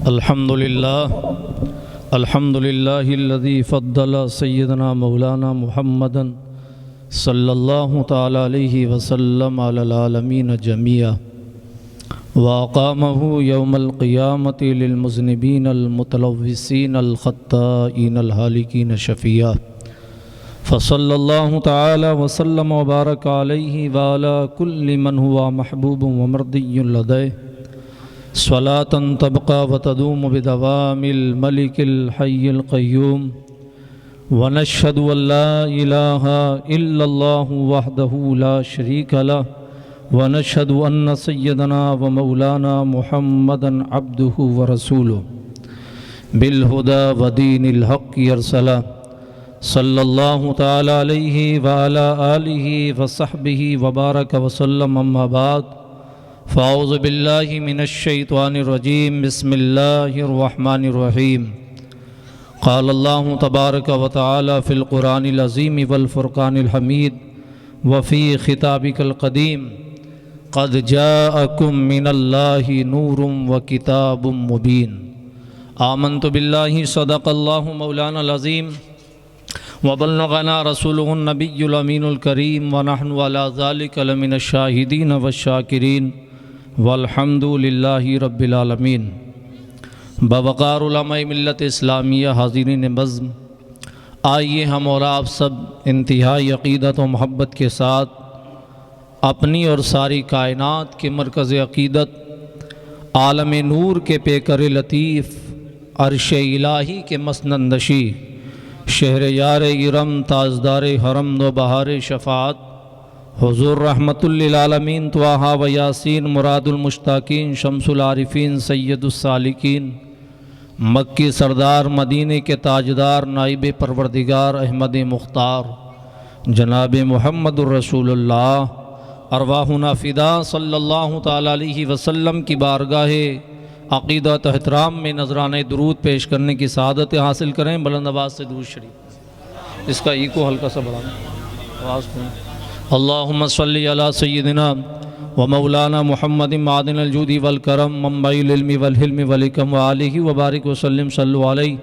الحمد للہ الذی فضل سیدنا مولانا محمدا صلی اللہ تعالی علیہ وسلم علی العالمین جميعا واقامہ یوم القیامت للمذنبین المتلوثین الخطائین الہالکین شفیعا فصلی اللہ تعالی وسلم وبارک علیہ وعلی کل من ہوا محبوب ومرضی لدیہ صلاة تبقى وتدوم بدوام الملك الحي القيوم ونشهد أن لا إله إلا الله وحده لا شريك له ونشهد أن سيدنا ومولانا محمدا عبده ورسوله بالهدى ودين الحق يرسله صلى الله تعالى عليه وعلى آله وصحبه وبارك وسلم أما بعد فاعوذ باللہ من الشیطان الرجیم بسم اللہ الرحمن الرحیم قال اللہ تبارک و تعالی فی القرآن العظیم والفرقان الحمید وفی خطابک القدیم قد جاءکم من اللہ نور وکتاب مبین آمنت باللہ صدق اللہ مولانا العظیم وبلغنا رسولہ النبی الامین الکریم ونحن علی ذلک لمن الشاہدین والشاکرین والحمد للہ رب العالمین بوقار علماء ملت اسلامیہ حاضرین بزم، آئیے ہم اور آپ سب انتہائی عقیدت و محبت کے ساتھ اپنی اور ساری کائنات کے مرکز عقیدت عالم نور کے پیکر لطیف عرش الہی کے مسندشی شہر یار ارم تاجدار حرم و بہار شفاعت حضور رحمت للعالمین طٰہٰ و یاسین مراد المشتاقین شمس العارفین سید السالکین مکی سردار مدینے کے تاجدار نائب پروردگار احمد مختار جناب محمد الرسول اللہ ارواحنا فدا صلی اللہ تعالی علیہ وسلم کی بارگاہ عقیدت احترام میں نذرانہ درود پیش کرنے کی سعادت حاصل کریں۔ بلند آواز سے درود شریف، اس کا ایکو ہلکا سا بڑھا آواز کو۔ اللہم صلی علی سیدنا و مولانا محمد معدن الجود والکرم منبع العلم والحلم والحکم وآلہ وبارک وسلم صلو علیہ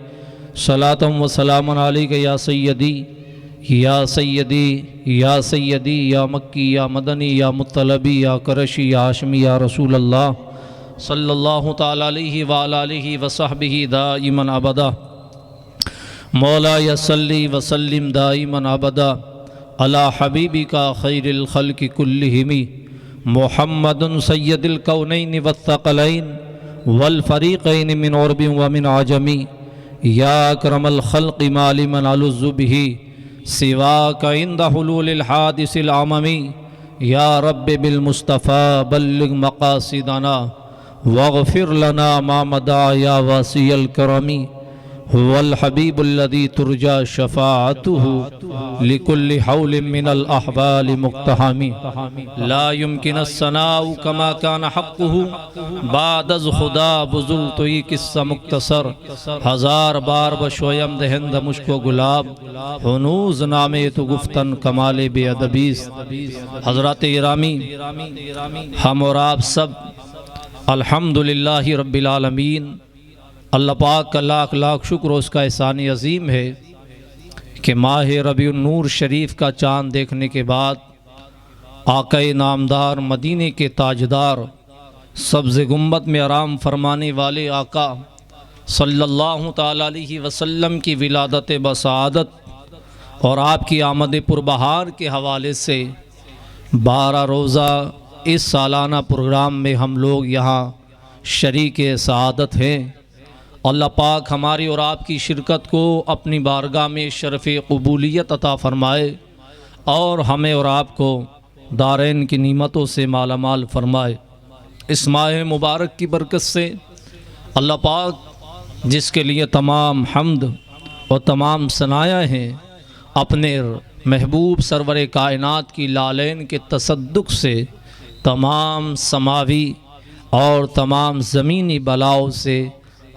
صلاة و سلام علیک یا سیدی یا سیدی یا سیدی یا مکی یا مدنی یا مطلبی یا قرشی یا ہاشمی یا رسول اللہ صلی اللہ تعالی علیہ وآلہ آلہ وصحبہ دائما ابدا۔ مولا صلی وسلم دائما ابدا علی حبیبک خیر الخلق کلہم محمد سید الکونین والثقلین والفریقین من عرب ومن عجم یا اکرم الخلق ما لمن الظ بہ سواک عند حلول الحادث العممی یا رب بالمصطفیٰ بلغ مقاصدنا واغفر لنا ما مدع یا واسع الکرم هو الحبیب الذی ترجى شفاعته لكل حول من الاحوال مقتحم لا يمكن الثناء كما كان حقه بعد از خدا بزرگ توی قصہ مختصر ہزار بار بشویم دہند مشک و گلاب ہنوز نامے تو گفتن کمال بے ادبیست۔ حضرات ارامی، ہم اور آپ سب الحمدللہ رب العالمین، اللہ پاک کا لاکھ لاکھ شکر اس کا احسان عظیم ہے کہ ماہ ربیع النور شریف کا چاند دیکھنے کے بعد آقا نامدار مدینے کے تاجدار سبز گنبد میں آرام فرمانے والے آقا صلی اللہ تعالی علیہ وسلم کی ولادت بسعادت اور آپ کی آمد پربہار کے حوالے سے 12 روزہ اس سالانہ پروگرام میں ہم لوگ یہاں شریک سعادت ہیں۔ اللہ پاک ہماری اور آپ کی شرکت کو اپنی بارگاہ میں شرف قبولیت عطا فرمائے اور ہمیں اور آپ کو دارین کی نعمتوں سے مالا مال فرمائے۔ اس ماہ مبارک کی برکت سے اللہ پاک جس کے لیے تمام حمد اور تمام ثنائیں ہیں، اپنے محبوب سرور کائنات کی لالین کے تصدق سے تمام سماوی اور تمام زمینی بلاؤں سے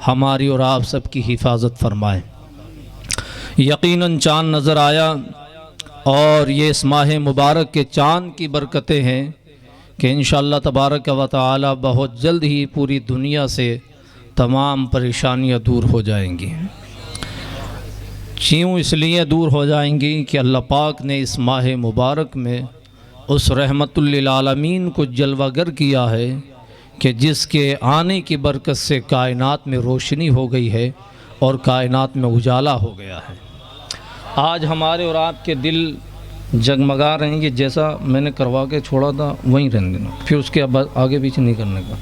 ہماری اور آپ سب کی حفاظت فرمائے۔ یقیناً چاند نظر آیا اور یہ اس ماہ مبارک کے چاند کی برکتیں ہیں کہ انشاءاللہ تبارک و تعالی بہت جلد ہی پوری دنیا سے تمام پریشانیاں دور ہو جائیں گی۔ کیوں اس لیے دور ہو جائیں گی کہ اللہ پاک نے اس ماہ مبارک میں اس رحمت للعالمین کو جلوہ گر کیا ہے کہ جس کے آنے کی برکت سے کائنات میں روشنی ہو گئی ہے اور کائنات میں اجالا ہو گیا ہے۔ آج ہمارے اور آپ کے دل جگمگا رہیں گے، جیسا میں نے کروا کے چھوڑا تھا وہیں رہنے دینا، پھر اس کے آگے پیچھے نہیں کرنے کا۔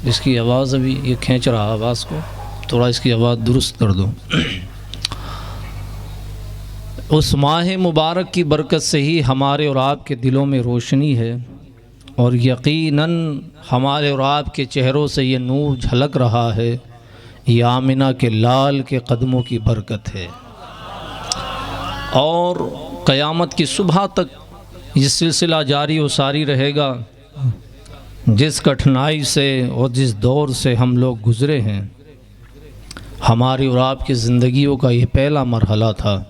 اس کی آواز ابھی یہ کھینچ رہا آواز کو، تھوڑا اس کی آواز درست کر دو۔ اس ماہ مبارک کی برکت سے ہی ہمارے اور آپ کے دلوں میں روشنی ہے، اور یقیناً ہمارے اور آپ کے چہروں سے یہ نور جھلک رہا ہے، یہ آمنہ کے لال کے قدموں کی برکت ہے۔ اور قیامت کی صبح تک یہ سلسلہ جاری و ساری رہے گا۔ جس کٹھنائی سے اور جس دور سے ہم لوگ گزرے ہیں، ہماری اور آپ کی زندگیوں کا یہ پہلا مرحلہ تھا،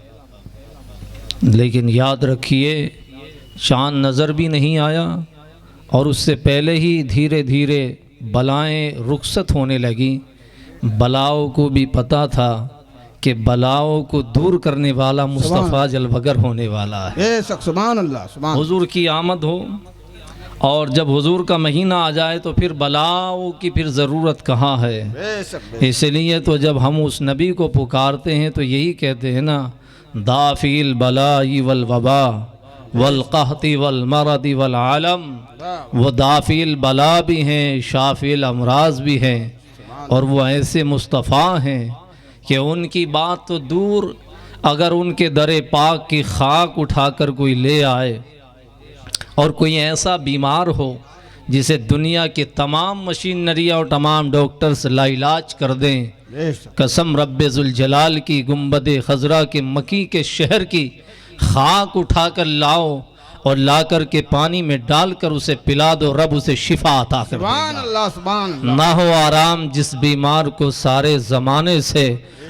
لیکن یاد رکھیے چاند نظر بھی نہیں آیا، اور اس سے پہلے ہی دھیرے دھیرے بلائیں رخصت ہونے لگیں۔ بلاؤں کو بھی پتہ تھا کہ بلاؤں کو دور کرنے والا مصطفیٰ جلوگر ہونے والا ہے۔ سبحان اللہ، سبحان حضور کی آمد ہو، اور جب حضور کا مہینہ آ جائے تو پھر بلاؤں کی پھر ضرورت کہاں ہے۔ اس لیے تو جب ہم اس نبی کو پکارتے ہیں تو یہی کہتے ہیں نا، دافی البلاء والوبا والقحط والمرض والعالم۔ وہ دافی البلاء بھی ہیں، شافی الامراض بھی ہیں، اور وہ ایسے مصطفیٰ ہیں کہ ان کی بات تو دور، اگر ان کے در پاک کی خاک اٹھا کر کوئی لے آئے اور کوئی ایسا بیمار ہو جسے دنیا کے تمام مشینریاں اور تمام ڈاکٹرز لا علاج کر دیں، قسم رب ذوالجلال کی گنبد خضرا کے مکی کے شہر کی خاک اٹھا کر لاؤ اور لا کر کے پانی میں ڈال کر اسے پلا دو، رب اسے شفا عطا کر دے گا۔ سبحان اللہ، سبحان اللہ۔ نہ ہو آرام جس بیمار کو سارے زمانے سے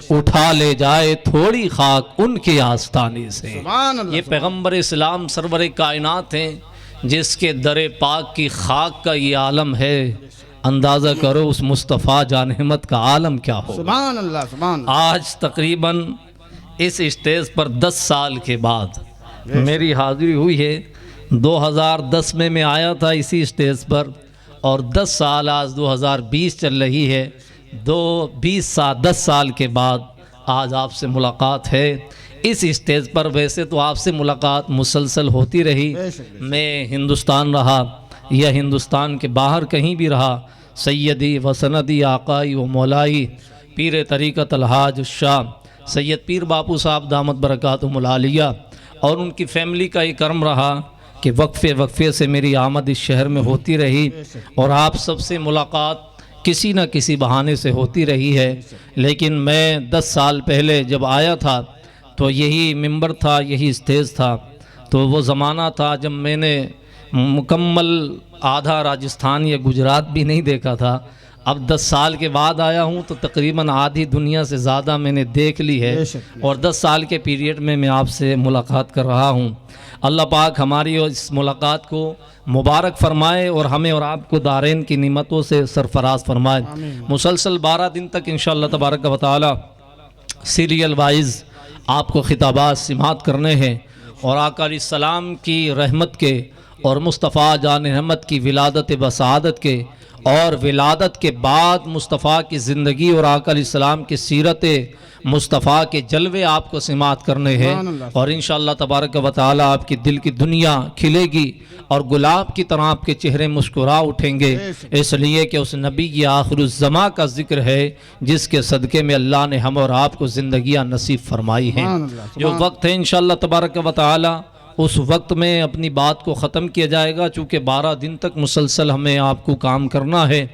اٹھا لے جائے تھوڑی خاک ان کے آستانے سے۔ سبحان اللہ۔ یہ پیغمبر اسلام سرور کائنات ہیں جس کے در پاک کی خاک کا یہ عالم ہے۔ اندازہ کرو اس مصطفیٰ جان احمد کا عالم کیا ہوگا۔ سبحان اللہ، سبحان اللہ۔ آج تقریباً اس اسٹیج پر 10 سال کے بعد میری حاضری ہوئی ہے۔ 2010 میں آیا تھا اسی اسٹیج پر، اور 10 سال آج 2020 چل رہی ہے، 10 سال کے بعد آج آپ سے ملاقات ہے اس اسٹیج پر۔ ویسے تو آپ سے ملاقات مسلسل ہوتی رہی، میں ہندوستان رہا یا ہندوستان کے باہر کہیں بھی رہا، سیدی و سندی آقائی و مولائی پیر طریقت الحاج الشاہ سید پیر باپو صاحب دامت برکاتہم العالیہ، اور ان کی فیملی کا یہ کرم رہا کہ وقفے سے میری آمد اس شہر میں ہوتی رہی، اور آپ سب سے ملاقات کسی نہ کسی بہانے سے ہوتی رہی ہے۔ لیکن میں 10 سال پہلے جب آیا تھا تو یہی ممبر تھا، یہی اسٹیج تھا، تو وہ زمانہ تھا جب میں نے مکمل آدھا راجستھان یا گجرات بھی نہیں دیکھا تھا۔ اب 10 سال کے بعد آیا ہوں تو تقریباً آدھی دنیا سے زیادہ میں نے دیکھ لی ہے، اور 10 سال کے پیریڈ میں آپ سے ملاقات کر رہا ہوں۔ اللہ پاک ہماری اس ملاقات کو مبارک فرمائے، اور ہمیں اور آپ کو دارین کی نعمتوں سے سرفراز فرمائے۔ مسلسل 12 دن تک انشاءاللہ تبارک و تعالی سیریل وائز آپ کو خطابات سماعت کرنے ہیں، اور آقا علیہ السلام کی رحمت کے اور مصطفیٰ جان احمد کی ولادت و سعادت کے، اور ولادت کے بعد مصطفیٰ کی زندگی اور آقا علیہ السلام کی سیرت مصطفیٰ کے جلوے آپ کو سماعت کرنے ہیں، اور انشاءاللہ تبارک و تعالی آپ کی دل کی دنیا کھلے گی، اور گلاب کی طرح آپ کے چہرے مسکرا اٹھیں گے، اس لیے کہ اس نبی کی آخر الزماں کا ذکر ہے جس کے صدقے میں اللہ نے ہم اور آپ کو زندگیاں نصیب فرمائی ہیں۔ جو وقت ہے انشاءاللہ تبارک و تعالی اس وقت میں اپنی بات کو ختم کیا جائے گا، چونکہ 12 دن تک مسلسل ہمیں آپ کو کام کرنا ہے۔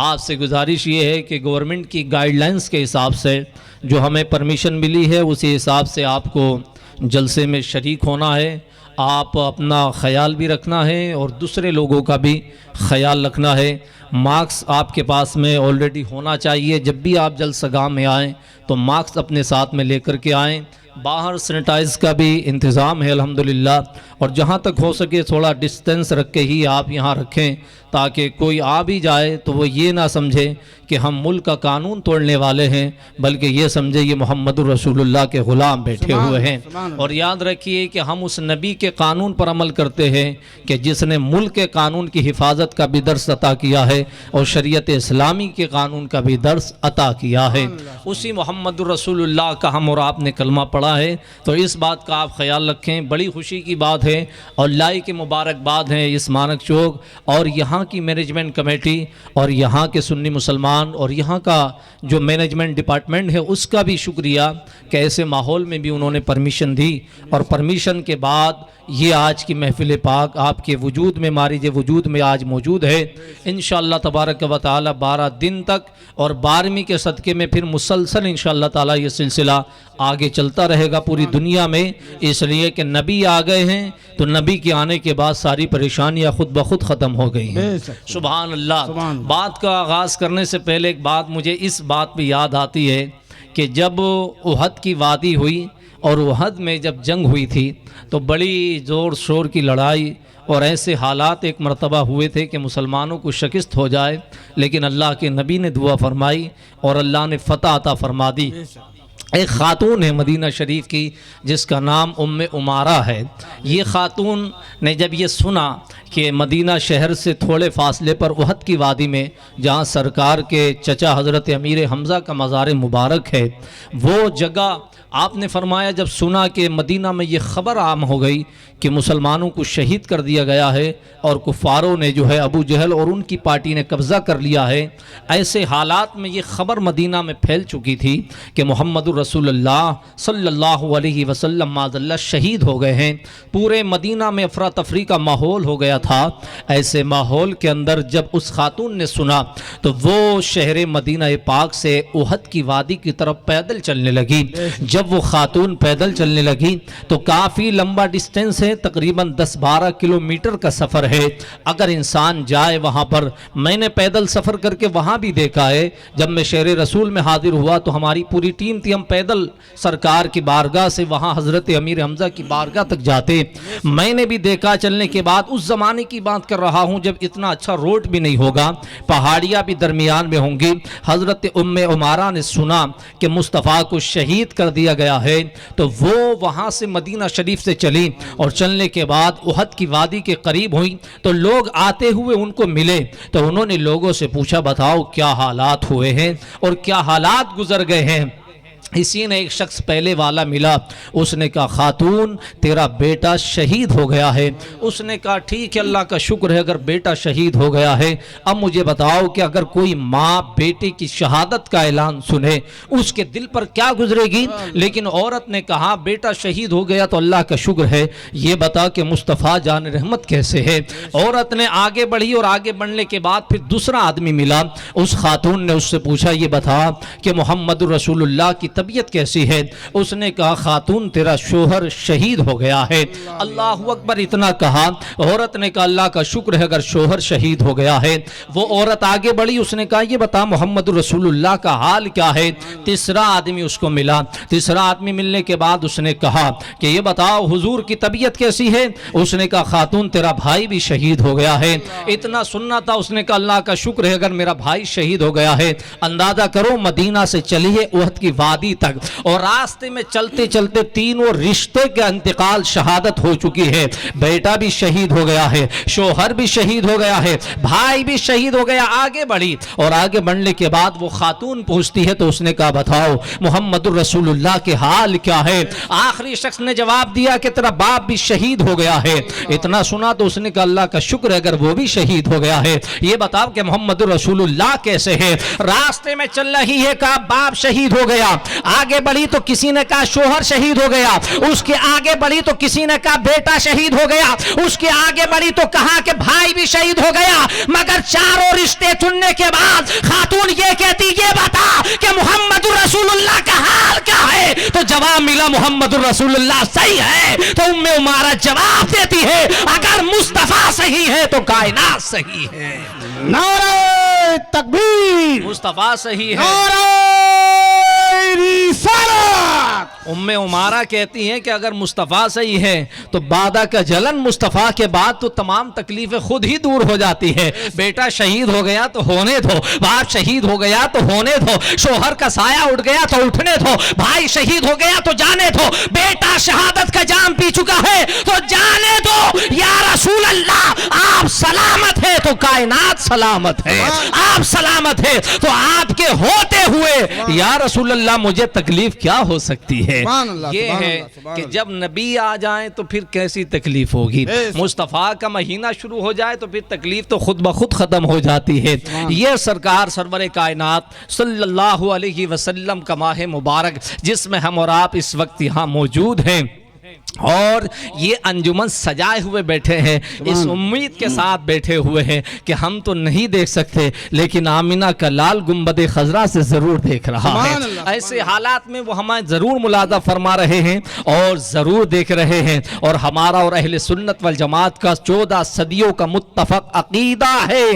آپ سے گزارش یہ ہے کہ گورنمنٹ کی گائیڈ لائنز کے حساب سے جو ہمیں پرمیشن ملی ہے اسی حساب سے آپ کو جلسے میں شریک ہونا ہے۔ آپ اپنا خیال بھی رکھنا ہے اور دوسرے لوگوں کا بھی خیال رکھنا ہے۔ ماسک آپ کے پاس میں آلریڈی ہونا چاہیے، جب بھی آپ جلسہ گاہ میں آئیں تو ماسک اپنے ساتھ میں لے کر کے آئیں باہر سینیٹائز کا بھی انتظام ہے الحمدللہ، اور جہاں تک ہو سکے تھوڑا ڈسٹینس رکھ کے ہی آپ یہاں رکھیں تاکہ کوئی آ بھی جائے تو وہ یہ نہ سمجھے کہ ہم ملک کا قانون توڑنے والے ہیں، بلکہ یہ سمجھے یہ محمد الرسول اللہ کے غلام بیٹھے ہوئے ہیں۔ اور یاد رکھیے کہ ہم اس نبی کے قانون پر عمل کرتے ہیں کہ جس نے ملک کے قانون کی حفاظت کا بھی درس عطا کیا ہے اور شریعت اسلامی کے قانون کا بھی درس عطا کیا ہے۔ اسی محمد الرسول اللہ کا ہم اور آپ نے کلمہ پڑھا ہے، تو اس بات کا آپ خیال رکھیں۔ بڑی خوشی کی بات ہے اور لائی کی مبارکباد ہے اس مانک چوک اور یہاں کی مینجمنٹ کمیٹی اور یہاں کے سنی مسلمان اور یہاں کا جو مینجمنٹ ڈپارٹمنٹ ہے اس کا بھی شکریہ کہ ایسے ماحول میں بھی انہوں نے پرمیشن دی، اور پرمیشن کے بعد یہ آج کی محفل پاک آپ کے وجود میں، مارج وجود میں آج موجود ہے۔ انشاءاللہ تبارک و تعالی 12 دن تک اور 12ویں کے صدقے میں پھر مسلسل انشاءاللہ تعالی یہ سلسلہ آگے چلتا رہے گا پوری دنیا میں، اس لیے کہ نبی آ گئے ہیں تو نبی کے آنے کے بعد ساری پریشانیاں خود بخود ختم ہو گئی ہیں۔ سبحان اللہ۔ بات کا آغاز کرنے سے پہلے ایک بات مجھے اس بات پہ یاد آتی ہے کہ جب احد کی وادی ہوئی اور احد میں جب جنگ ہوئی تھی تو بڑی زور شور کی لڑائی اور ایسے حالات ایک مرتبہ ہوئے تھے کہ مسلمانوں کو شکست ہو جائے، لیکن اللہ کے نبی نے دعا فرمائی اور اللہ نے فتح عطا فرما دی۔ ایک خاتون ہے مدینہ شریف کی جس کا نام ام عمارہ ہے۔ یہ خاتون نے جب یہ سنا کہ مدینہ شہر سے تھوڑے فاصلے پر احد کی وادی میں جہاں سرکار کے چچا حضرت امیر حمزہ کا مزار مبارک ہے، وہ جگہ آپ نے فرمایا جب سنا کہ مدینہ میں یہ خبر عام ہو گئی کہ مسلمانوں کو شہید کر دیا گیا ہے اور کفاروں نے جو ہے ابو جہل اور ان کی پارٹی نے قبضہ کر لیا ہے، ایسے حالات میں یہ خبر مدینہ میں پھیل چکی تھی کہ محمد الرسول اللہ صلی اللہ علیہ وسلم معاذ اللہ شہید ہو گئے ہیں۔ پورے مدینہ میں افراتفری کا ماحول ہو گیا تھا۔ ایسے ماحول کے اندر جب اس خاتون نے سنا تو وہ شہر مدینہ پاک سے احد کی وادی کی طرف پیدل چلنے لگی۔ جب وہ خاتون پیدل چلنے لگی تو کافی لمبا ڈسٹینس ہے، تقریباً 10-12 کلومیٹر کا سفر ہے۔ اگر انسان جائے وہاں پر، میں نے پیدل سفر کر کے وہاں بھی دیکھا ہے، جب میں شہر رسول میں حاضر ہوا تو ہماری پوری ٹیم تھی، ہم پیدل سرکار کی بارگاہ سے وہاں حضرت امیر حمزہ کی بارگاہ تک جاتے۔ میں نے بھی دیکھا چلنے کے بعد، اس زمانے کی بات کر رہا ہوں جب اتنا اچھا روڈ بھی نہیں ہوگا، پہاڑیاں بھی درمیان میں ہوں گی۔ حضرت ام عمارہ نے سنا کہ مصطفیٰ کو شہید کر دیا گیا ہے تو وہ وہاں سے مدینہ شریف سے چلی اور چلنے کے بعد احد کی وادی کے قریب ہوئی تو لوگ آتے ہوئے ان کو ملے تو انہوں نے لوگوں سے پوچھا بتاؤ کیا حالات ہوئے ہیں اور کیا حالات گزر گئے ہیں۔ اسی نے ایک شخص پہلے والا ملا، اس نے کہا خاتون تیرا بیٹا شہید ہو گیا ہے۔ اس نے کہا ٹھیک ہے اللہ کا شکر ہے اگر بیٹا شہید ہو گیا ہے، اب مجھے بتاؤ کہ اگر کوئی ماں بیٹے کی شہادت کا اعلان سنے اس کے دل پر کیا گزرے گی؟ لیکن عورت نے کہا بیٹا شہید ہو گیا تو اللہ کا شکر ہے، یہ بتا کہ مصطفیٰ جان رحمت کیسے ہے۔ عورت نے آگے بڑھی اور آگے بڑھنے کے بعد پھر دوسرا آدمی ملا، اس خاتون نے اس سے پوچھا یہ بتا کہ محمد رسول اللہ کی طبیعت کیسی ہے؟ اس نے کہا خاتون تیرا شوہر شہید ہو گیا ہے۔ اللہ اکبر اتنا کہا، عورت نے کہا اللہ کا شکر ہے اگر شوہر شہید ہو گیا ہے۔ وہ عورت آگے بڑھی، اس نے کہا یہ بتا محمد رسول اللہ کا حال کیا ہے؟ تیسرا آدمی اس کو ملا، تیسرا آدمی ملنے کے بعد اس نے کہا کہ یہ بتاؤ حضور کی طبیعت کیسی ہے؟ اس نے کہا خاتون تیرا بھائی بھی شہید ہو گیا ہے۔ اتنا سننا تھا، اس نے کہا اللہ کا شکر ہے اگر میرا بھائی شہید ہو گیا ہے۔ اندازہ کرو مدینہ سے چلیے احد کی وادی تک اور راستے میں چلتے چلتے تینوں رشتے کا انتقال شہادت ہو چکی ہے۔ بیٹا بھی شہید ہو گیا ہے، شوہر بھی شہید ہو گیا ہے، بھائی بھی شہید ہو گیا۔ آگے بڑھی اور آگے بڑھنے کے بعد وہ خاتون پوچھتی ہے تو اس نے کہا بتاؤ محمد الرسول اللہ کے حال کیا ہے؟ آخری شخص نے جواب دیا کہ تیرا باپ بھی شہید ہو گیا ہے۔ اتنا سنا تو اس نے کہا اللہ کا شکر ہے اگر وہ بھی شہید ہو گیا ہے، یہ بتاؤ کہ محمد الرسول اللہ کیسے ہے؟ راستے میں چل رہی ہے، کہا باپ شہید ہو گیا۔ آگے بڑھی تو کسی نے کہا شوہر شہید ہو گیا، اس کے آگے بڑھی تو کسی نے کہا بیٹا شہید ہو گیا، اس کے آگے بڑھی تو کہا کہ بھائی بھی شہید ہو گیا۔ مگر چاروں رشتے چننے کے بعد خاتون یہ کہتی یہ بتا کہ محمد الرسول اللہ کا حال کیا ہے؟ تو جواب ملا محمد الرسول اللہ صحیح ہے۔ تو ام عمارہ جواب دیتی ہے اگر مصطفیٰ صحیح ہے تو کائنات صحیح ہے۔ نعرہ تکبیر، مصطفیٰ صحیح ہے، نعرہ رسالت۔ ام عمارہ کہتی ہیں کہ اگر مصطفیٰ صحیح ہے تو بادہ کا جلن مصطفیٰ کے بعد تو تمام تکلیفیں خود ہی دور ہو جاتی ہے. بیٹا شہید ہو گیا تو ہونے دو, باپ شہید ہو گیا تو ہونے دو, شوہر کا سایہ اٹھ گیا تو اٹھنے دو, بھائی شہید ہو گیا تو جانے دو, بیٹا شہادت کا جام پی چکا ہے تو جانے دو. یا رسول اللہ آپ سلامت ہے تو کائنات سلامت ہے, آپ سلامت ہے تو آپ کے ہوتے ہوئے یا رسول اللہ مجھے تکلیف کیا ہو سکتی ہے. یہ ہے کہ جب نبی آ جائیں تو پھر کیسی تکلیف ہوگی. مصطفیٰ کا مہینہ شروع ہو جائے تو پھر تکلیف تو خود بخود ختم ہو جاتی ہے. یہ سرکار سرور کائنات صلی اللہ علیہ وسلم کا ماہ مبارک جس میں ہم اور آپ اس وقت یہاں موجود ہیں اور یہ انجمن سجائے ہوئے بیٹھے ہیں, اس امید کے ساتھ بیٹھے ہوئے ہیں کہ ہم تو نہیں دیکھ سکتے لیکن آمینہ کا لال گنبد خضرا سے ضرور دیکھ رہا ہے. ایسے حالات میں وہ ہمیں ضرور ملاحظہ فرما رہے ہیں اور ضرور دیکھ رہے ہیں. اور ہمارا اور اہل سنت والجماعت کا 14 صدیوں کا متفق عقیدہ ہے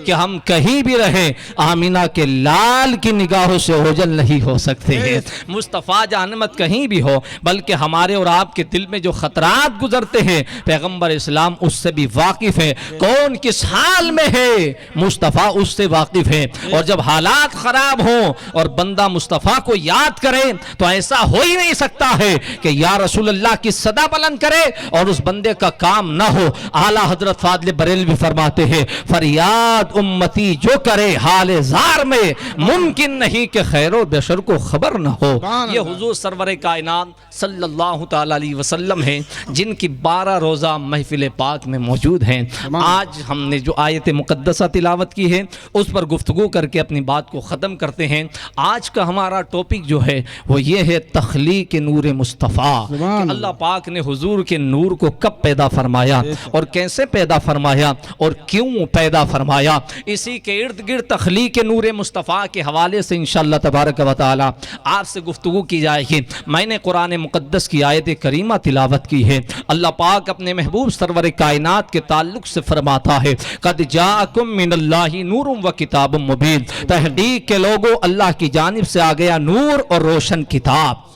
کہ ہم کہیں بھی رہیں آمینہ کے لال کی نگاہوں سے اوجھل نہیں ہو سکتے ہیں. مصطفیٰ جانمت کہیں بھی ہو بلکہ ہمارے اور آپ کے دل میں جو خطرات گزرتے ہیں پیغمبر اسلام اس سے بھی واقف ہے. کون کس حال میں ہے مصطفیٰ اس سے واقف ہے. اور جب حالات خراب ہوں اور بندہ مصطفیٰ کو یاد کرے تو ایسا ہو ہی نہیں سکتا ہے کہ یا رسول اللہ کی صدا بلند کرے اور اس بندے کا کام نہ ہو. اعلیٰ حضرت فاضل بریلوی فرماتے ہیں فریاد امتی جو کرے حال زار میں ممکن نہیں کہ خیر و بشر کو خبر نہ ہو. یہ حضور سرور کائنات صلی اللہ تعالی علیہ وسلم ہیں جن کی 12 روزہ محفل پاک میں موجود ہیں. آج ہم نے جو آیت مقدسہ تلاوت کی ہے اس پر گفتگو کر کے اپنی بات کو ختم کرتے ہیں. آج کا ہمارا ٹاپک جو ہے وہ یہ ہے تخلیق نور مصطفیٰ, کہ اللہ پاک نے حضور کے نور کو کب پیدا فرمایا اور کیسے پیدا فرمایا اور کیوں پیدا فرمایا. اسی کے ارد گرد تخلیق نور مصطفیٰ کے حوالے سے انشاءاللہ تبارک و تعالی آپ سے گفتگو کی جائے گی. میں نے قرآن مقدس کی آیت کریمہ تلاوت کی ہے. اللہ پاک اپنے محبوب سرور کائنات کے تعلق سے فرماتا ہے قد جاءکم من اللہ نور و کتاب مبین, تحقیق کے لوگوں اللہ کی جانب سے آ گیا نور اور روشن کتاب.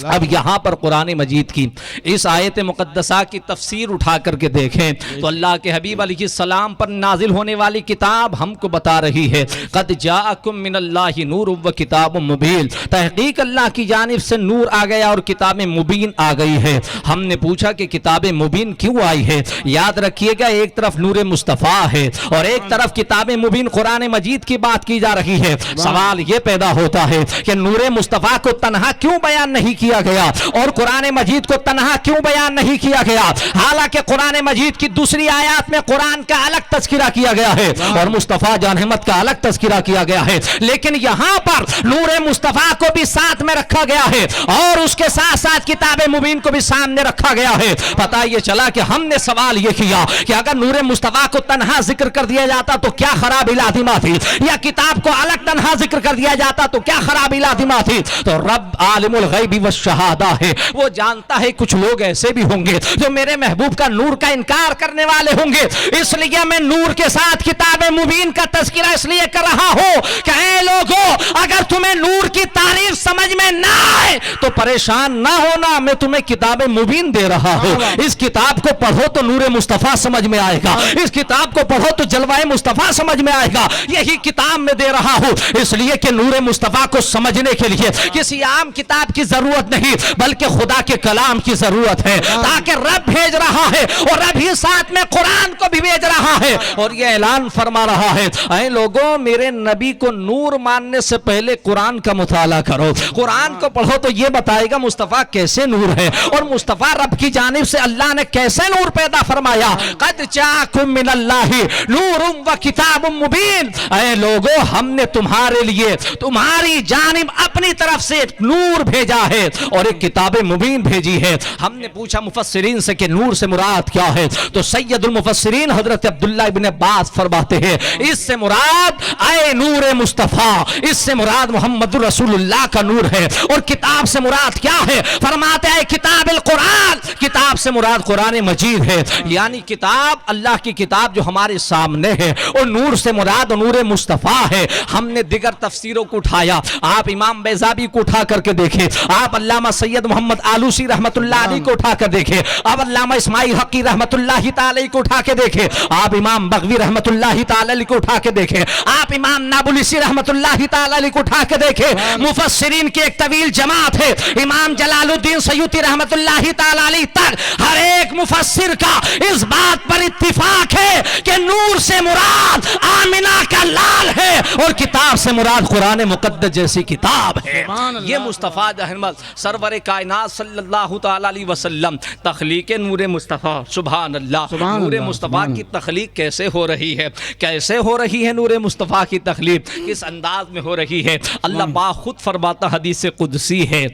اب یہاں پر قرآن مجید کی اس آیت مقدسہ کی تفسیر اٹھا کر کے دیکھیں تو اللہ کے حبیب علیہ السلام پر نازل ہونے والی کتاب ہم کو بتا رہی ہے قد جاءکم من اللہ نور و کتاب مبین, تحقیق اللہ کی جانب سے نور آ گیا اور کتاب مبین آ گئی ہے. ہم نے پوچھا کہ کتاب مبین کیوں آئی ہے. یاد رکھیے گا ایک طرف نور مصطفیٰ ہے اور ایک طرف کتاب مبین قرآن مجید کی بات کی جا رہی ہے. سوال یہ پیدا ہوتا ہے کہ نور مصطفیٰ کو تنہا کیوں بیان نہیں کیا گیا اور قرآن مجید کو تنہا کیوں بیان نہیں کیا گیا, حالانکہ قرآن مجید کی دوسری آیات میں قرآن کا الگ تذکرہ کیا گیا ہے اور مصطفیٰ جان احمد کا الگ تذکرہ کیا گیا ہے. لیکن یہاں پر نور مصطفیٰ کو بھی ساتھ میں رکھا گیا ہے اور اس کے ساتھ ساتھ کتاب مبین کو بھی سامنے رکھا گیا ہے. پتہ یہ چلا کہ ہم نے سوال یہ کیا کہ اگر نور مصطفیٰ کو تنہا ذکر کر دیا جاتا تو کیا خرابی لازمہ تھی, یا کتاب کو الگ تنہا ذکر کر دیا جاتا تو کیا خرابی لازمہ تھی. تو رب عالم الغیب والشہادہ ہے, وہ جانتا ہے کچھ لوگ ایسے بھی ہوں گے جو میرے محبوب کا نور کا انکار کرنے والے ہوں گے. اس لیے میں نور کے ساتھ کتاب مبین کا تذکرہ اس لیے کر رہا ہوں کہ اے لوگوں اگر تمہیں نور کی تعریف سمجھ میں نہ آئے تو پریشان نہ ہونا, میں تمہیں کتاب مبین دے رہا ہوں. اس کتاب کو پڑھو تو نور مصطفیٰ سمجھ میں آئے گا, اس کتاب کو پڑھو تو جلوہ مصطفیٰ سمجھ میں آئے گا. یہی کتاب میں دے رہا ہوں اس لیے کہ نور مصطفیٰ کو سمجھنے کے لیے کسی عام کتاب کی ضرورت نہیں بلکہ خدا کے کلام کی ضرورت ہے, تاکہ رب بھیج رہا ہے اور رب ہی ساتھ میں قرآن کو بھی بھیج رہا ہے اور یہ اعلان فرما رہا ہے اے لوگوں میرے نبی کو نور ماننے سے پہلے قرآن کا مطالعہ کرو. قرآن کو پڑھو تو یہ بتائے گا مصطفیٰ کیسے نور ہے اور مصطفیٰ رب کی جانب سے اللہ نے کیسے نور پیدا فرمایا. قد جاءکم من اللہ نور و کتاب مبین, اے لوگوں ہم نے تمہارے لیے تمہاری جانب اپنی طرف سے نور بھیجا ہے اور ایک کتاب مبین بھیجی ہے. ہم نے پوچھا مفسرین سے کہ نور سے مراد کیا ہے تو سید المفسرین حضرت عبداللہ ابن عباس فرماتے ہیں اس سے مراد اے نور مصطفیٰ, اس سے مراد محمد رسول اللہ کا نور ہے. اور کتاب سے مراد کیا ہے, فرماتے ہیں کتاب القرآن، کتاب سے مراد قرآن مجید ہے، یعنی کتاب اللہ کی کتاب جو ہمارے سامنے ہے، اور نور سے مراد نور مصطفیٰ ہے۔ ہم نے دیگر تفسیروں کو اٹھایا، آپ امام بیضاوی کو اٹھا کر کے دیکھیں، آپ علامہ سید محمد آلوسی رحمت اللہ علیہ کو اٹھا کر دیکھیں، آپ علامہ اسماعیل حقی رحمت اللہ تعالی کو اٹھا کے دیکھیں، آپ امام بغوی رحمت اللہ تعالی کو اٹھا کے دیکھیں، آپ امام نابلسی رحمت اللہ تعالی کو اٹھا کے دیکھیں۔ مفسرین کی ایک طویل جماعت ہے، امام جلال الدین سیوطی رحمت اللہ تعالی تک ہر ایک مفسر کا اس بات پر اتفاق ہے کہ نور سے مراد آمنہ کا لال ہے، اور کتاب سے مراد قرآن مقدس جیسی کتاب ہے۔ یہ مصطفیٰ احمد سرور کائنات صلی اللہ تعالی علیہ وسلم، تخلیق نور مصطفیٰ، سبحان اللہ، نور مصطفیٰ کی تخلیق کیسے ہو رہی ہے، کیسے ہو رہی ہے نور مصطفیٰ کی تخلیق، کس انداز میں ہو رہی ہے؟ اللہ پاک خود فرماتا، حدیث قدسی ہے،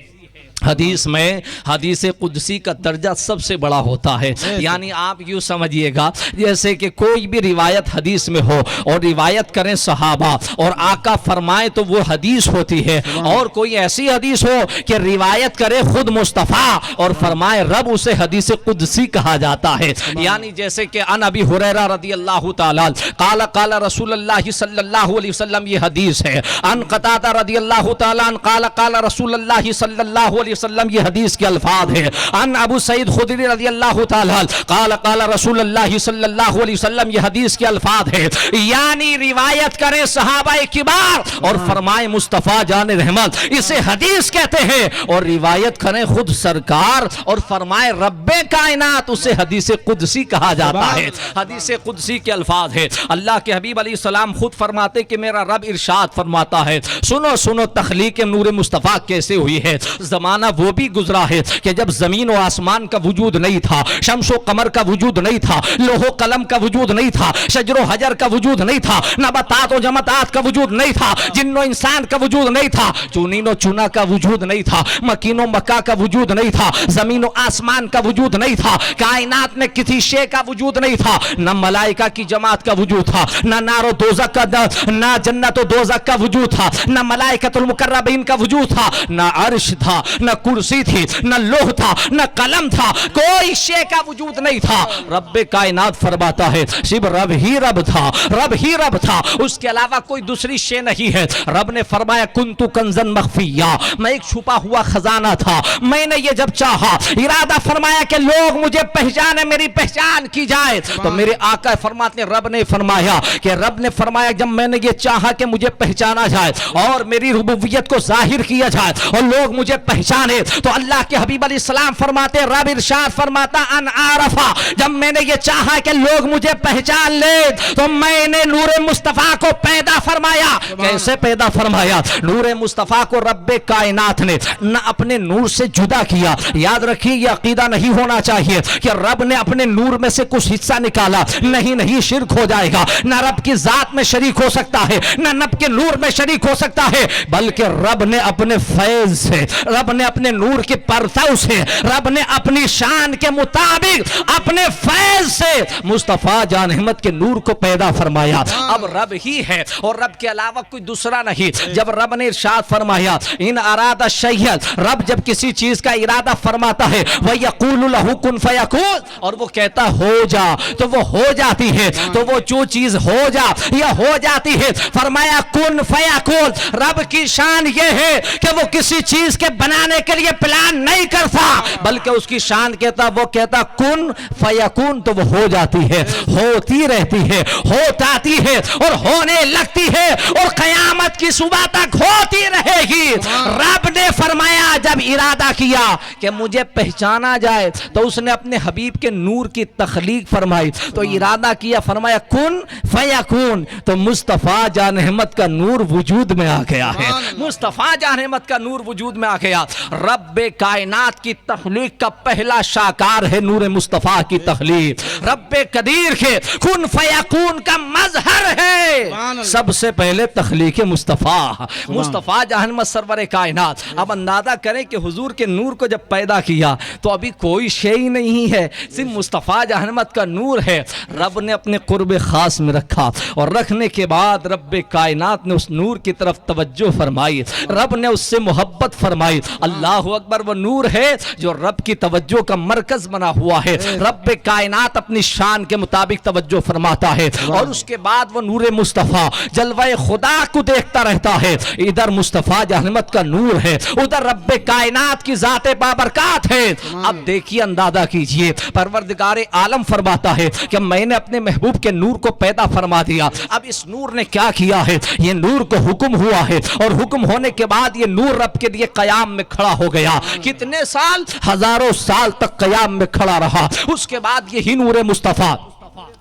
حدیث میں حدیث قدسی کا درجہ سب سے بڑا ہوتا ہے، یعنی آپ یوں سمجھئے گا جیسے کہ کوئی بھی روایت حدیث میں ہو اور روایت کریں صحابہ اور آقا فرمائے تو وہ حدیث ہوتی ہے، اور کوئی ایسی حدیث ہو کہ روایت کرے خود مصطفیٰ اور فرمائے رب، اسے حدیث قدسی کہا جاتا ہے۔ یعنی جیسے کہ عن ابی ہریرہ رضی اللہ تعالی قال قال رسول اللہ صلی اللہ علیہ وسلم، یہ حدیث ہے۔ عن قتادہ رضی اللہ تعالی قال قال رسول اللہ صلی اللہ علیہ وسلم، یہ حدیث کے الفاظ ہیں۔ عن ابو سعید خدری رضی اللہ تعالی قال قال رسول اللہ صلی اللہ علیہ وسلم، یہ حدیث کے الفاظ ہیں۔ یعنی روایت کریں صحابہ کبار اور فرمائے مصطفیٰ جان رحمت، اسے حدیث کہتے ہیں، اور روایت کریں خود سرکار اور فرمائے رب کائنات، اسے حدیث قدسی کہا جاتا ہے۔ حدیث قدسی کے الفاظ ہیں، اللہ کے حبیب علیہ السلام خود فرماتے کہ میرا رب ارشاد فرماتا ہے، سنو سنو تخلیق نور مصطفیٰ کیسے ہوئی ہے۔ زمانہ وہ بھی گزرا ہے کہ جب زمین و آسمان کا وجود نہیں تھا، شمس و قمر کا وجود نہیں تھا، لوح و قلم کا وجود نہیں تھا، شجر و حجر کا وجود نہیں تھا، نباتات و جمادات کا وجود نہیں تھا، جن و انسان کا وجود نہیں تھا، چونین و چنا کا وجود نہیں تھا، مکین و مکہ کا وجود نہیں تھا، زمین و آسمان کا وجود نہیں تھا، کائنات میں کسی شے کا وجود نہیں تھا، نہ ملائکہ کی جماعت کا وجود تھا، نہ نار و دوزخ کا، نہ جنت و دوزخ کا وجود تھا، نہ ملائکۃ المقربین کا وجود تھا، نہ عرش تھا، نہ کرسی تھی، نہ لوح تھا، نہ قلم تھا، کوئی شے کا وجود نہیں تھا۔ رب کائنات فرماتا ہے صرف رب ہی رب تھا، رب ہی رب تھا، اس کے علاوہ کوئی دوسری شے نہیں ہے۔ رب نے فرمایا کنتو کنزا مخفیا، میں ایک چھپا ہوا خزانہ تھا، میں نے یہ جب چاہا، ارادہ فرمایا کہ لوگ مجھے پہچانے، میری پہچان کی جائے، تو میرے آقا فرماتے ہیں رب نے فرمایا کہ رب نے فرمایا جب میں نے یہ چاہا کہ مجھے پہچانا جائے اور میری ربوبیت کو ظاہر کیا جائے اور لوگ مجھے پہچانے، تو اللہ کے حبیب علیہ السلام فرماتے، رب ارشاد فرماتا ان عارفا، جب میں نے یہ چاہا کہ لوگ مجھے پہچان لے تو میں نے نور مصطفیٰ کو پیدا فرمایا۔ کیسے پیدا فرمایا؟ نور مصطفیٰ کو رب کائنات نے نہ اپنے نور سے جدا کیا۔ یاد رکھیے یہ عقیدہ نہیں ہونا چاہیے کہ رب نے اپنے نور میں سے کچھ حصہ نکالا، نہیں نہیں، شرک ہو جائے گا۔ نہ رب کی ذات میں شریک ہو سکتا ہے، نہ رب کے نور میں شریک ہو سکتا ہے، بلکہ رب نے اپنے فیض سے، رب نے اپنے نور کے پرتو سے، رب نے اپنی شان کے مطابق اپنے فیض سے مصطفیٰ جان احمد کے نور کو پیدا فرمایا۔ اب رب ہی ہے اور رب کے علاوہ کوئی دوسرا نہیں۔ جب رب نے ارشاد فرمایا ان اراد الشیء، رب جب کسی چیز کا ارادہ فرماتا ہے وَيَقُولُ لَهُ كُن فَيَكُونُ، اور وہ کہتا ہو جا تو وہ ہو جاتی ہے، تو وہ جو چیز ہو جا یا ہو جاتی ہے، فرمایا کن فیکون۔ رب کی شان یہ ہے کہ وہ کسی چیز کے بنانے کے لیے پلان نہیں کرتا، بلکہ اس کی شان کہتا، وہ کہتا کن فیکون تو وہ ہو جاتی ہے، ہوتی رہتی ہے، ہوتی ہے اور ہونے لگتی ہے اور قیامت کی صبح تک ہوتی رہے گی۔ رب نے فرمایا جب ارادہ کیا کہ مجھے پہچانا جائے تو اس نے اپنے حبیب کے نور کی تخلیق فرمائی، تو ارادہ کیا، فرمایا کن فیکون، تو مصطفیٰ جان احمد کا نور وجود میں آ گیا ہے، مصطفیٰ جان احمد کا نور وجود میں آ گیا۔ رب کائنات کی تخلیق کا پہلا شاکار ہے نور مصطفیٰ کی تخلیق، رب قدیر کے کن فیکون کا مظہر ہے، سب سے پہلے تخلیق مصطفیٰ مصطفیٰ، مصطفیٰ جہنم سرور کائنات۔ اب اندازہ کریں کہ حضور کے نور کو جب پیدا کیا تو ابھی کوئی شے ہی نہیں ہے، صرف مصطفیٰ جہنمت کا نور ہے۔ رب نے اپنے قرب خاص میں رکھا اور رکھنے کے بعد رب کائنات نے اس نور کی طرف توجہ فرمائی، رب نے اس سے محبت فرمائی۔ اللہ اکبر، وہ نور ہے جو رب کی توجہ کا مرکز بنا ہوا ہے۔ رب کائنات اپنی شان کے مطابق توجہ فرماتا ہے اور اس کے بعد وہ نور مصطفیٰ جلوہ خدا کو دیکھتا رہتا ہے۔ ادھر مصطفیٰ جہنمت کا نور ہے، ادھر رب کائنات کی ذات بابرکات ہے۔ اب دیکھیے، اندازہ کیجئے، پروردگار عالم فرماتا ہے کہ میں نے اپنے محبوب کے نور کو پیدا فرما دیا۔ اب اس نور نے کیا کیا ہے؟ یہ نور کو حکم ہوا ہے اور حکم ہونے کے بعد یہ نور رب کے لیے قیام میں کھڑا ہو گیا۔ کتنے سال؟ ہزاروں سال تک قیام میں کھڑا رہا۔ اس کے بعد یہی نور مصطفیٰ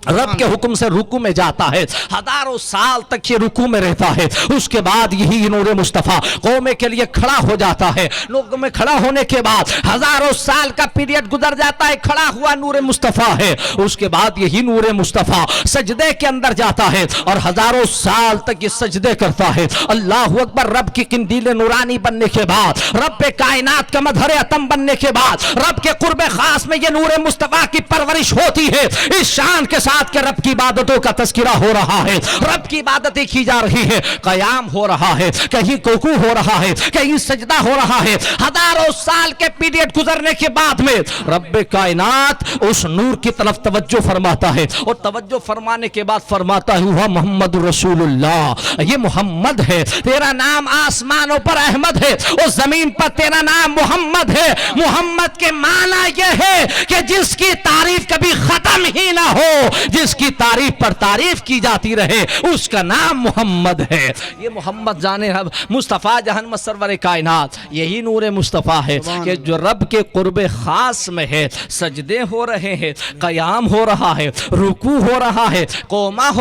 رب کے حکم سے رکوع میں جاتا ہے، ہزاروں سال تک یہ رکوع میں رہتا ہے۔ اس کے بعد یہی نور مصطفیٰ قوم کے لیے کھڑا ہو جاتا ہے۔ لوگوں میں کھڑا ہونے کے بعد ہزاروں سال کا پیریڈ گزر جاتا ہے، کھڑا ہوا نور مصطفیٰ ہے۔ اس کے بعد یہی نور مصطفیٰ سجدے کے اندر جاتا ہے اور ہزاروں سال تک یہ سجدے کرتا ہے۔ اللہ اکبر، رب کی قندیل نورانی بننے کے بعد، رب کائنات کا مظہر اتم بننے کے بعد، رب کے قرب خاص میں یہ نور مصطفیٰ کی پرورش ہوتی ہے، اس شان کے ساتھ کہ رب کی عبادتوں کا تذکرہ ہو رہا ہے، رب کی عبادتیں کی جا رہی ہے، قیام ہو رہا ہے، کہیں رکوع ہو رہا ہے، کہیں سجدہ ہو رہا ہے۔ ہزاروں سال کے پیریڈ گزرنے کے بعد میں رب کائنات اس نور کی طرف توجہ فرماتا ہے اور توجہ فرمانے کے بعد فرماتا ہے وہ محمد رسول اللہ، یہ محمد ہے، تیرا نام آسمانوں پر احمد ہے اور زمین پر تیرا نام محمد ہے۔ محمد کے معنی یہ ہے کہ جس کی تعریف کبھی ختم ہی نہ ہو، جس کی تعریف پر تعریف کی جاتی رہے، اس کا نام محمد ہے۔ یہ محمد جانے رب مصطفیٰ جہنم سرور کائنات، یہی نور مصطفیٰ ہے کہ جو رب کے قرب خاص میں ہے۔ سجدے ہو رہے ہیں، قیام ہو رہا ہے، رکوع ہو رہا ہے، قوما ہو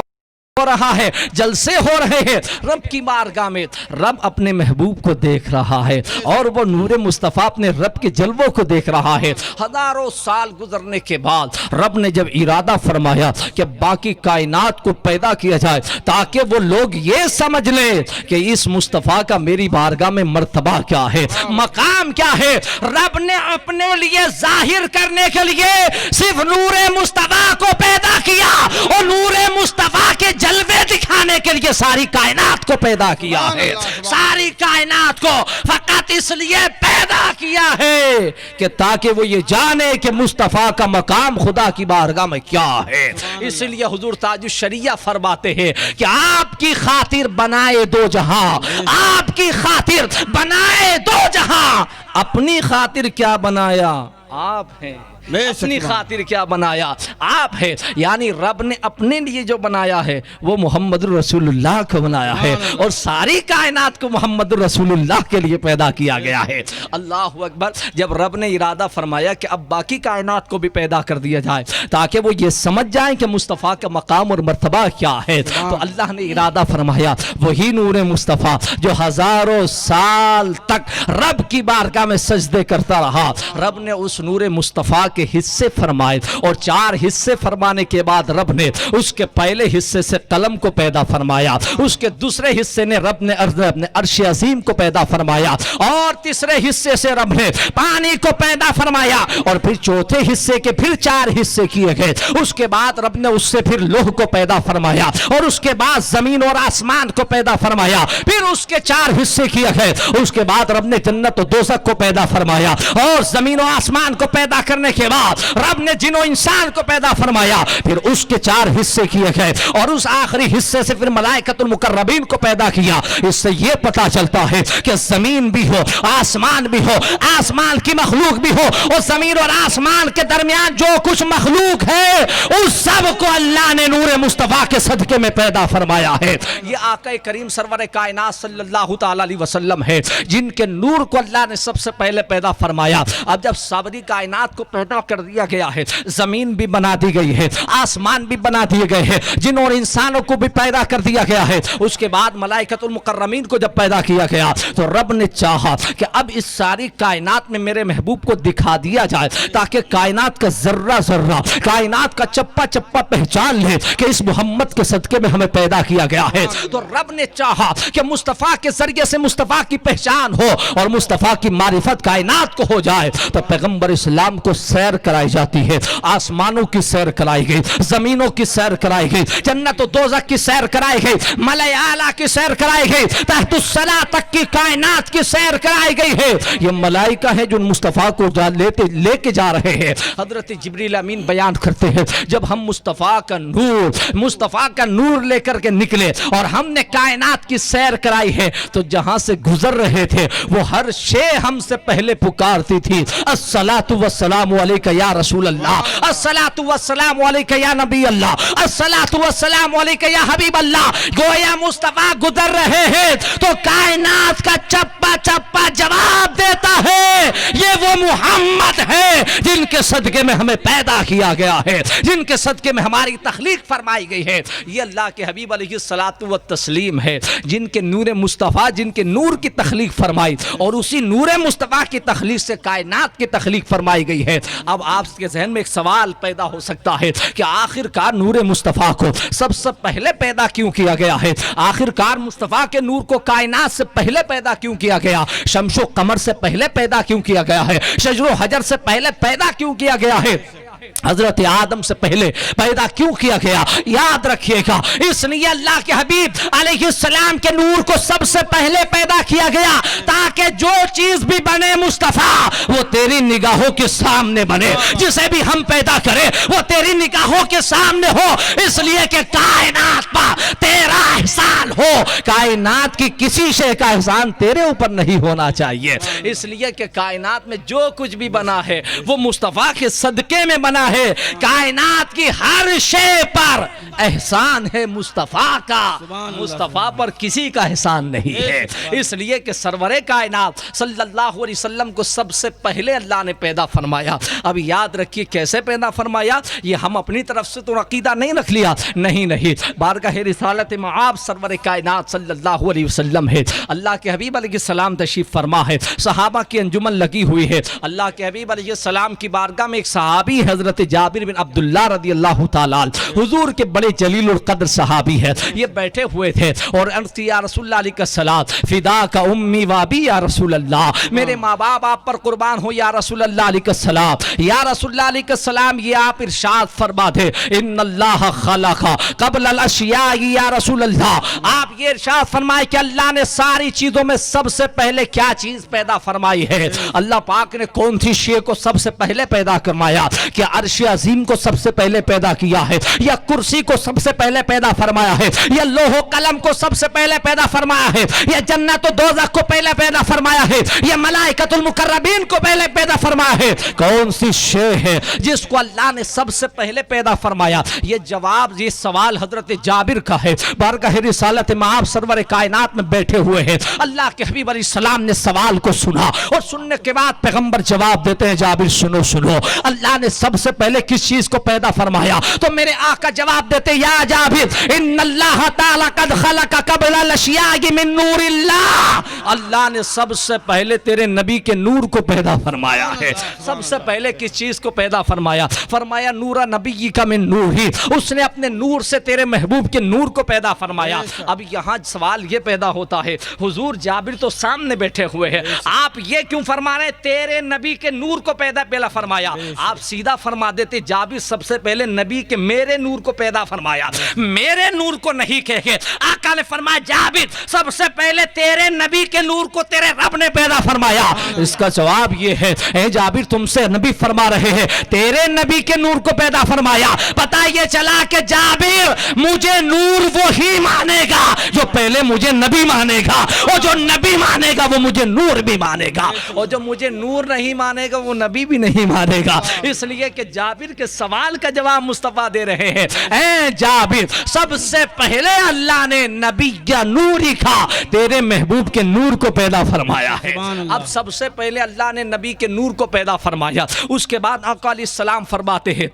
رہا ہے، جلسے ہو رہے ہیں، رب کی بارگاہ میں رب اپنے محبوب کو دیکھ رہا ہے اور وہ نور مصطفیٰ اپنے رب کے جلووں کو دیکھ رہا ہے۔ ہزاروں سال گزرنے کے بعد رب نے جب ارادہ فرمایا کہ باقی کائنات کو پیدا کیا جائے تاکہ وہ لوگ یہ سمجھ لیں کہ اس مصطفیٰ کا میری بارگاہ میں مرتبہ کیا ہے، مقام کیا ہے، رب نے اپنے لیے ظاہر کرنے کے لیے صرف نور مصطفیٰ کو پیدا کیا اور نور مصطفیٰ کے جلوے دکھانے کے لیے ساری کائنات کو پیدا کیا ہے۔ ساری کائنات کو فقط اس لیے پیدا کیا ہے کہ تاکہ وہ یہ جانے کہ مصطفیٰ کا مقام خدا کی بارگاہ میں کیا ہے۔ اس لیے حضور تاج الشریعہ فرماتے ہیں کہ آپ کی خاطر بنائے دو جہاں، آپ کی خاطر بنائے دو جہاں، اپنی خاطر کیا بنایا؟ آپ ہیں۔ اپنی خاطر کیا بنایا؟ آپ ہے۔ یعنی رب نے اپنے لیے جو بنایا ہے وہ محمد رسول اللہ کو بنایا ہے اور ساری کائنات کو محمد رسول اللہ کے لیے پیدا کیا گیا ہے۔ اللہ اکبر، جب رب نے ارادہ فرمایا کہ اب باقی کائنات کو بھی پیدا کر دیا جائے تاکہ وہ یہ سمجھ جائیں کہ مصطفیٰ کا مقام اور مرتبہ کیا ہے، تو اللہ نے ارادہ فرمایا وہی نور مصطفیٰ جو ہزاروں سال تک رب کی بارگاہ میں سجدے کرتا رہا، رب نے اس نور مصطفیٰ کے حصے فرمائے اور 4 حصے فرمانے کے بعد رب نے اس کے پہلے حصے سے قلم کو پیدا فرمایا، اس کے دوسرے حصے نے رب نے اپنے عرش عظیم کو پیدا فرمایا اور تیسرے حصے سے رب نے پانی کو پیدا فرمایا اور پھر چوتھے حصے کے پھر 4 حصے کیے گئے۔ اس کے بعد رب نے اس سے پھر لوح کو پیدا فرمایا اور اس کے بعد زمین اور آسمان کو پیدا فرمایا، پھر اس کے 4 حصے کیے گئے۔ اس کے بعد رب نے جنت و دوزخ کو پیدا فرمایا اور زمین و آسمان کو پیدا کرنے کے بعد رب نے جن و انسان کو پیدا فرمایا، پھر اس کے 4 حصے کیے گئے اور اس آخری حصے سے پھر ملائکۃ المقربین کو پیدا کیا۔ اس سے یہ پتا چلتا ہے کہ زمین بھی ہو، آسمان بھی ہو، آسمان کی مخلوق بھی ہو اور زمین اور آسمان کے درمیان جو کچھ مخلوق ہے اس سب کو اللہ نے نور مصطفیٰ کے صدقے میں پیدا فرمایا ہے۔ یہ آقا کریم سرور کائنات صلی اللہ تعالی علیہ وسلم ہے جن کے نور کو اللہ نے سب سے پہلے پیدا فرمایا۔ اب جب ساری کائنات کو پیدا کر دیا گیا ہے، زمین بھی بنا دی گئی ہے، آسمان بھی بنا دیے گئے ہیں، جنوں اور انسانوں کو بھی پیدا کر دیا گیا ہے، اس کے بعد ملائکۃ المکرمین کو جب پیدا کیا گیا تو رب نے چاہا کہ اب اس ساری کائنات میں میرے محبوب کو دکھا دیا جائے تاکہ کائنات کا ذرہ ذرہ، کائنات کا چپا چپا پہچان لے کہ اس محمد کے صدقے میں ہمیں پیدا کیا گیا ہے۔ تو رب نے چاہا کہ مصطفیٰ کے ذریعے سے مصطفیٰ کی پہچان ہو اور مصطفیٰ کی معرفت کائنات کو ہو جائے، تو پیغمبر اسلام کو سیر کرائی جاتی ہے، آسمانوں کی سیر کرائی گئی، زمینوں کی سیر کرائی گئی، جنت و دوزخ کی سیر کرائی گئی، ملائے اعلیٰ کی سیر کرائی گئی، تحت الثری تک کی کائنات کی سیر کرائی گئی ہے۔ یہ ملائکہ ہیں جو مصطفیٰ کو لے کے جا رہے ہیں۔ حضرت جبریل امین بیان کرتے ہیں جب ہم مصطفیٰ کا نور لے کر کے نکلے اور ہم نے کائنات کی سیر کرائی ہے تو جہاں سے گزر رہے تھے وہ ہر شے ہم سے پہلے پکارتی تھی، الصلاۃ والسلام علیک یا رسول اللہ، الصلاۃ والسلام علیک یا نبی اللہ، الصلاۃ والسلام علیک یا حبیب اللہ۔ گویا مصطفیٰ گزر رہے ہیں تو کائنات کا چپا چپا جواب دیتا ہے یہ وہ محمد ہے جن کے صدقے میں ہمیں پیدا کیا گیا ہے، جن کے صدقے میں ہماری تخلیق فرمائی گئی ہے۔ یہ اللہ کے حبیب علیہ الصلاۃ والتسلیم ہے جن کے نور مصطفیٰ، جن کے نور کی تخلیق فرمائی اور اسی نور مصطفیٰ کی تخلیق سے کائنات کی تخلیق فرمائی گئی ہے۔ اب آپ کے ذہن میں ایک سوال پیدا ہو سکتا ہے کہ آخر کار نور مصطفیٰ کو سب سے پہلے پیدا کیوں کیا گیا ہے؟ آخر کار مصطفیٰ کے نور کو کائنات سے پہلے پیدا کیوں کیا گیا؟ شمس و قمر سے پہلے پیدا کیوں کیا گیا ہے؟ شجر و حجر سے پہلے پیدا کیوں کیا گیا ہے؟ حضرت آدم سے پہلے پیدا کیوں کیا گیا؟ یاد رکھیے گا اس لیے اللہ کے حبیب علیہ السلام کے نور کو سب سے پہلے پیدا کیا گیا تاکہ جو چیز بھی بنے مصطفیٰ وہ تیری نگاہوں کے سامنے بنے، جسے بھی ہم پیدا کریں وہ تیری نگاہوں کے سامنے ہو، اس لیے کہ کائنات پر تیرا احسان ہو، کائنات کی کسی شے کا احسان تیرے اوپر نہیں ہونا چاہیے، اس لیے کہ کائنات میں جو کچھ بھی بنا ہے وہ مصطفیٰ کے صدقے میں بنا ہے۔ کائنات کی ہر شے پر احسان ہے مصطفیٰ کا، مصطفیٰ پر کسی کا احسان نہیں ہے، اس لیے کہ سرور کائنات صلی اللہ علیہ وسلم کو سب سے پہلے اللہ نے پیدا فرمایا۔ اب یاد رکھیے کیسے پیدا فرمایا، یہ ہم اپنی طرف سے تو عقیدہ نہیں رکھ لیا، نہیں، بارگاہ رسالت معاب سرور کائنات صلی اللہ علیہ وسلم ہے، اللہ کے حبیب علیہ السلام تشریف فرما ہے، صحابہ کی انجمن لگی ہوئی ہے، اللہ کے حبیب علیہ السلام کی بارگاہ میں ایک صحابی حضرت جابر بن عبداللہ رضی اللہ تعالیٰ حضور کے بڑے جلیل القدر صحابی ہے، یہ بیٹھے ہوئے تھے اور عرض کی یا رسول اللہ علیہ السلام فداک امی و ابی یا رسول اللہ، میرے ماں باپ آپ پر قربان ہو یا رسول اللہ علیہ السلام، یا رسول اللہ علیہ السلام یہ آپ ارشاد فرما دے ان اللہ خلق قبل الاشیاء یا رسول اللہ، آپ یہ ارشاد فرمائے کہ اللہ نے ساری چیزوں میں سب سے پہلے کیا چیز پیدا فرمائی ہے؟ اللہ پاک نے کون سی شے کو سب سے پہلے پیدا فرمایا؟ کیا عرش عظیم کو سب سے پہلے پیدا کیا ہے، یا کرسی کو سب سے پہلے پیدا فرمایا ہے، یا لوح و قلم کو سب سے پہلے پیدا فرمایا ہے، یا جنت و دوزخ کو پہلے پیدا فرمایا ہے، یا ملائکۃ المقربین کو پہلے پیدا فرمایا ہے؟ کون سی شے ہے جس کو اللہ نے سب سے پہلے پیدا فرمایا؟ یہ جواب، یہ سوال حضرت جابر کا ہے، بارگاہ رسالت معاب سرور کائنات میں بیٹھے ہوئے ہیں، اللہ کے حبیب علیہ السلام نے سوال کو سنا اور سننے کے بعد پیغمبر جواب دیتے ہیں جابر سنو اللہ نے سب سے پہلے کس چیز کو پیدا فرمایا؟ تو میرے آقا جواب دیتے یا جابر ان اللہ تعالی قد خلق قبل الاشیاء من نور اللہ، اللہ نے سب سے پہلے تیرے نبی کے نور کو پیدا فرمایا ہے۔ سب سے پہلے کس چیز کو پیدا فرمایا؟ فرمایا نور نبی کا من نور ہی، اس نے اپنے نور سے تیرے محبوب کے نور کو پیدا فرمایا۔ اب یہاں سوال یہ پیدا ہوتا ہے حضور جابر تو سامنے بیٹھے ہوئے ہیں، آپ یہ کیوں فرما رہے تیرے نبی کے نور کو پیدا فرمایا؟ آپ سیدھا فرما دیتے جابر سب سے پہلے نبی کے میرے نور کو پیدا فرمایا، میرے نور کو نہیں کہے، آقا نے فرمایا جابر سب سے پہلے تیرے نبی کے نور کو تیرے رب نے پیدا فرمایا۔ اس کا جواب یہ ہے اے جابر تم سے نبی فرما رہے ہیں تیرے نبی کے نور کو پیدا فرمایا، پتہ یہ چلا کہ جابر مجھے مجھے نور وہی مانے گا جو پہلے مجھے نبی مانے گا، اور جو نبی مانے گا وہ مجھے نور بھی مانے گا، اور جو مجھے نور نہیں مانے گا وہ نبی بھی نہیں مانے گا۔ اس لیے کہ جابر کے سوال کا جواب مصطفیٰ دے رہے ہیں، اے جابر سب سے پہلے اللہ نے نبی یا نور ہی کھا تیرے محبوب کے نور کو پیدا فرمایا ہے۔ اب سب سے پہلے اللہ نے نبی کے نور کو پیدا فرمایا، اس کے بعد آقا علیہ السلام فرماتے ہیں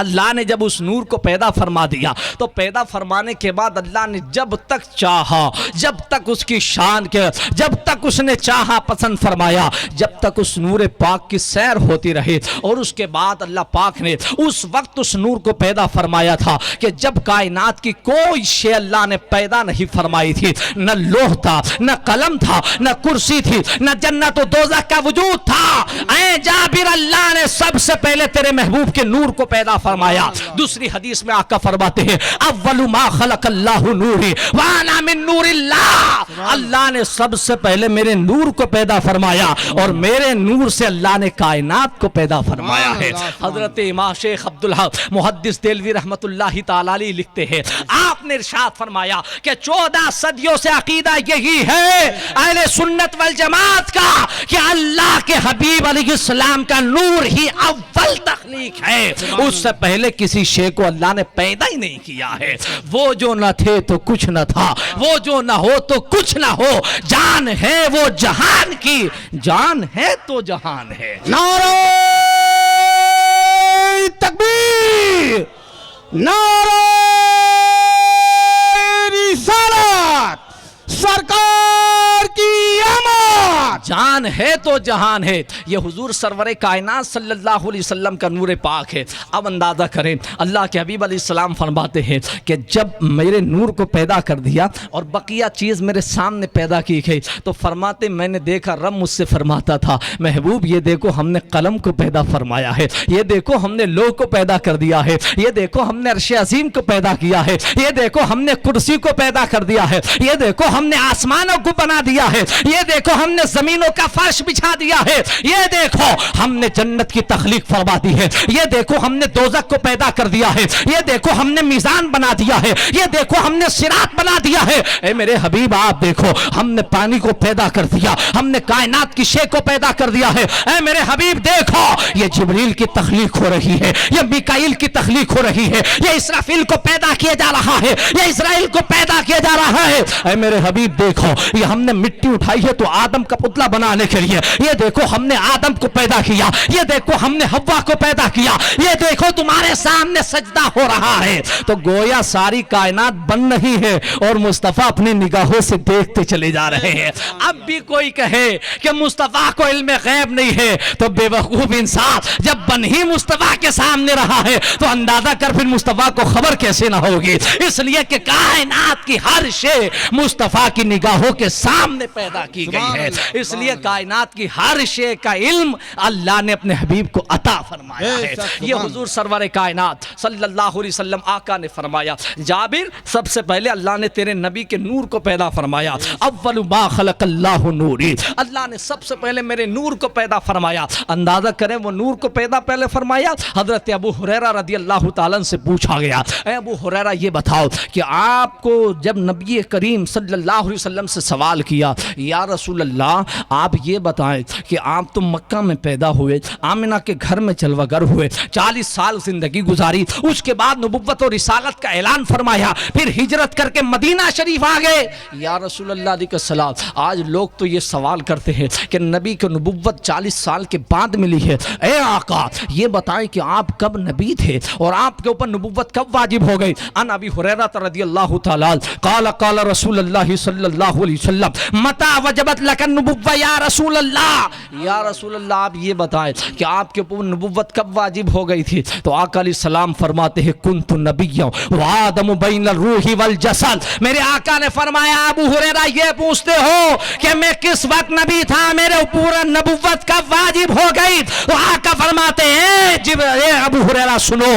اللہ نے جب اس نور کو پیدا فرما دیا تو پیدا فرمانے کے بعد اللہ نے جب تک چاہا، جب تک اس کی شان کے، جب تک اس نے چاہا پسند فرمایا، جب تک اس نور پاک کی سیر ہوتی رہی، اور اس کے بعد اللہ پاک نے اس وقت اس نور کو پیدا فرمایا تھا کہ جب کائنات کی کوئی شے اللہ نے پیدا نہیں فرمائی تھی، نہ لوح تھا، نہ قلم تھا، نہ کرسی تھی، نہ جنت و دوزخ کا وجود تھا۔ اے جابر اللہ نے سب سے پہلے تیرے محبوب کے نور کو پیدا فرمایا۔ دوسری حدیث میں آقا فرماتے ہیں اول ما خلق اللہ نوری وانا من نور اللہ، اللہ نے سب سے پہلے میرے نور کو پیدا فرمایا اور میرے نور سے اللہ نے کائنات کو پیدا فرمایا ہے۔ حضرت امام شیخ عبدالحق محدث دہلوی رحمت اللہ تعالی علیہ لکھتے ہیں آپ نے ارشاد فرمایا کہ 14 صدیوں سے عقیدہ یہی ہے اہل سنت والجماعت کا کہ اللہ کے حبیب علیہ السلام کا نور ہی اول تخلیق ہے، اس سے پہلے کسی شے کو اللہ نے پیدا ہی نہیں کیا ہے۔ وہ جو نہ تھے تو کچھ نہ تھا، وہ جو نہ ہو تو کچھ نہ ہو، جان ہے وہ جہان کی، جان ہے تو جہان ہے۔ نعرہ تکبیر، نعرہ رسالت، سرکار کی آمد۔ جان ہے تو جہان ہے، یہ حضور سرور کائنات صلی اللہ علیہ وسلم کا نور پاک ہے۔ اب اندازہ کریں اللہ کے حبیب علیہ السلام فرماتے ہیں کہ جب میرے نور کو پیدا کر دیا اور بقیہ چیز میرے سامنے پیدا کی گئی تو فرماتے میں نے دیکھا، رب مجھ سے فرماتا تھا محبوب یہ دیکھو ہم نے قلم کو پیدا فرمایا ہے، یہ دیکھو ہم نے لوح کو پیدا کر دیا ہے، یہ دیکھو ہم نے عرش عظیم کو پیدا کیا ہے، یہ دیکھو ہم نے کرسی کو پیدا کر دیا ہے، یہ دیکھو ہم نے آسمانوں کو بنا دیا ہے، یہ دیکھو ہم نے زمینوں کا فرش بچھا دیا ہے، یہ دیکھو ہم نے جنت کی تخلیق فرما دی ہے، یہ دیکھو ہم نے دوزخ کو پیدا کر دیا ہے، یہ دیکھو ہم نے میزان بنا دیا ہے، یہ دیکھو ہم نے صراط بنا دیا ہے۔ اے میرے حبیب آپ دیکھو ہم نے پانی کو پیدا کر دیا، ہم نے کائنات کی شے کو پیدا کر دیا ہے۔ اے میرے حبیب دیکھو یہ جبریل کی تخلیق ہو رہی ہے، یہ میکائیل کی تخلیق ہو رہی ہے، یہ اسرافیل کو پیدا کیا جا رہا ہے، یہ اسرائیل کو پیدا کیا جا رہا ہے۔ اے میرے حبیب دیکھو یہ ہم نے مٹی اٹھائی ہے تو آدم کا پتلا بنانے کے لیے، یہ دیکھو ہم نے آدم کو پیدا کیا، یہ دیکھو ہم نے حوا کو پیدا کیا، یہ دیکھو تمہارے سامنے سجدہ ہو رہا ہے۔ تو گویا ساری کائنات بن رہی ہے اور مصطفیٰ اپنی نگاہوں سے دیکھتے چلے جا رہے ہیں۔ اب بھی کوئی کہے کہ مصطفیٰ کو علم غیب نہیں ہے تو بے وقوف انسان، جب بن ہی مصطفیٰ کے سامنے رہا ہے تو اندازہ کر پھر مصطفیٰ کو خبر کیسے نہ ہوگی، اس لیے کہ کائنات کی ہر شے مصطفیٰ کی نگاہوں کے سامنے پیدا کی گئی ہے، اس لیے کائنات کی ہر شے کا علم اللہ نے اپنے حبیب کو عطا فرمایا ہے۔ یہ حضور سرور کائنات صلی اللہ علیہ وسلم آقا نے فرمایا جابر سب سے پہلے اللہ نے تیرے نبی کے نور کو پیدا فرمایا، اول ما خلق اللہ نوری، اللہ نے سب سے پہلے میرے نور کو پیدا فرمایا۔ اندازہ کریں وہ نور کو پیدا پہلے فرمایا۔ حضرت ابو ہریرہ رضی اللہ تعالیٰ سے پوچھا گیا اے ابو ہریرہ یہ بتاؤ کہ آپ کو جب نبی کریم صلی اللہ علیہ وسلم سے سوال کیا یا رسول اللہ آپ یہ بتائیں کہ آپ تو مکہ میں پیدا ہوئے، آمنہ کے گھر میں جلوہ گر ہوئے، 40 سال زندگی گزاری، اس کے بعد نبوت اور رسالت کا اعلان فرمایا، پھر ہجرت کر کے مدینہ شریف آ گئے۔ یا رسول اللہ علیہ السلام آج لوگ تو یہ سوال کرتے ہیں کہ نبی کو نبوت 40 سال کے بعد ملی ہے، اے آقا یہ بتائیں کہ آپ کب نبی تھے اور آپ کے اوپر نبوت کب واجب ہو گئی؟ ان ابی ہریرہ رضی اللہ تعالی قال قال رسول اللہ صلی اللہ علیہ وسلم متى وجبت لك النبوة یا رسول اللہ، یا رسول اللہ آپ یہ بتائیں کہ آپ کے اوپر نبوت کب واجب ہو گئی تھی؟ تو آقا علیہ السلام فرماتے ہیں کنت نبیا وآدم بین الروح والجسد، میرے آقا نے فرمایا ابو ہریرہ یہ پوچھتے ہو کہ میں کس وقت نبی تھا، میرے اوپر نبوت کب واجب ہو گئی؟ تو آقا فرماتے ہیں اے ابو ہریرہ سنو،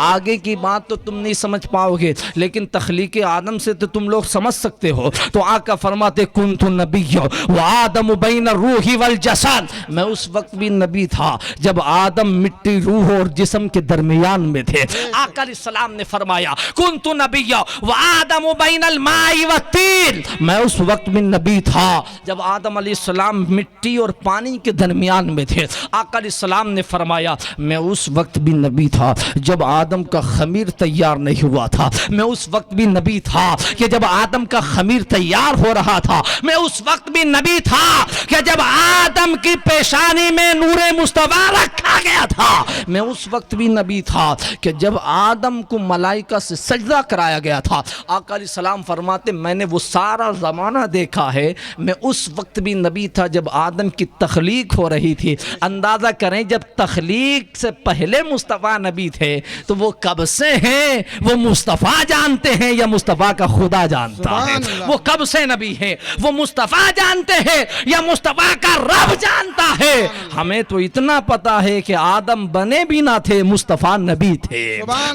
آگے کی بات تو تم نہیں سمجھ پاؤ گے لیکن تخلیق آدم سے تو تم لوگ سمجھ سکتے ہو۔ تو آقا فرماتے کنت نبی وآدم آدم بین الروح والجسد، میں اس وقت بھی نبی تھا جب آدم مٹی، روح اور جسم کے درمیان میں تھے۔ آقا علیہ السلام نے فرمایا کنت نبیا وآدم بین الماء والطین، میں اس وقت بھی نبی تھا جب آدم علیہ السلام مٹی اور پانی کے درمیان میں تھے۔ آقا علیہ السلام نے فرمایا میں اس وقت بھی نبی تھا جب آدم کا خمیر تیار نہیں ہوا تھا، میں اس وقت بھی نبی تھا کہ جب آدم کا خمیر تیار ہو رہا تھا، میں اس وقت بھی نبی تھا کہ جب آدم کی پیشانی میں نور مصطفیٰ رکھا گیا تھا، میں اس وقت بھی نبی تھا کہ جب آدم کو ملائکہ سے سجدہ کرایا گیا تھا۔ آقا علیہ السلام فرماتے میں نے وہ سارا زمانہ دیکھا ہے، میں اس وقت بھی نبی تھا جب آدم کی تخلیق ہو رہی تھی۔ اندازہ کریں جب تخلیق سے پہلے مصطفیٰ نبی تھے تو وہ کب سے ہیں؟ وہ مصطفیٰ جانتے ہیں یا مصطفیٰ کا خدا جانتا ہے؟ وہ کب سے نبی ہیں؟ وہ مصطفیٰ جانتے ہیں یا مصطفیٰ کا رب جانتا ہے؟ ہمیں تو اتنا پتا ہے کہ آدم بنے بھی نہ تھے، مصطفیٰ نبی تھے،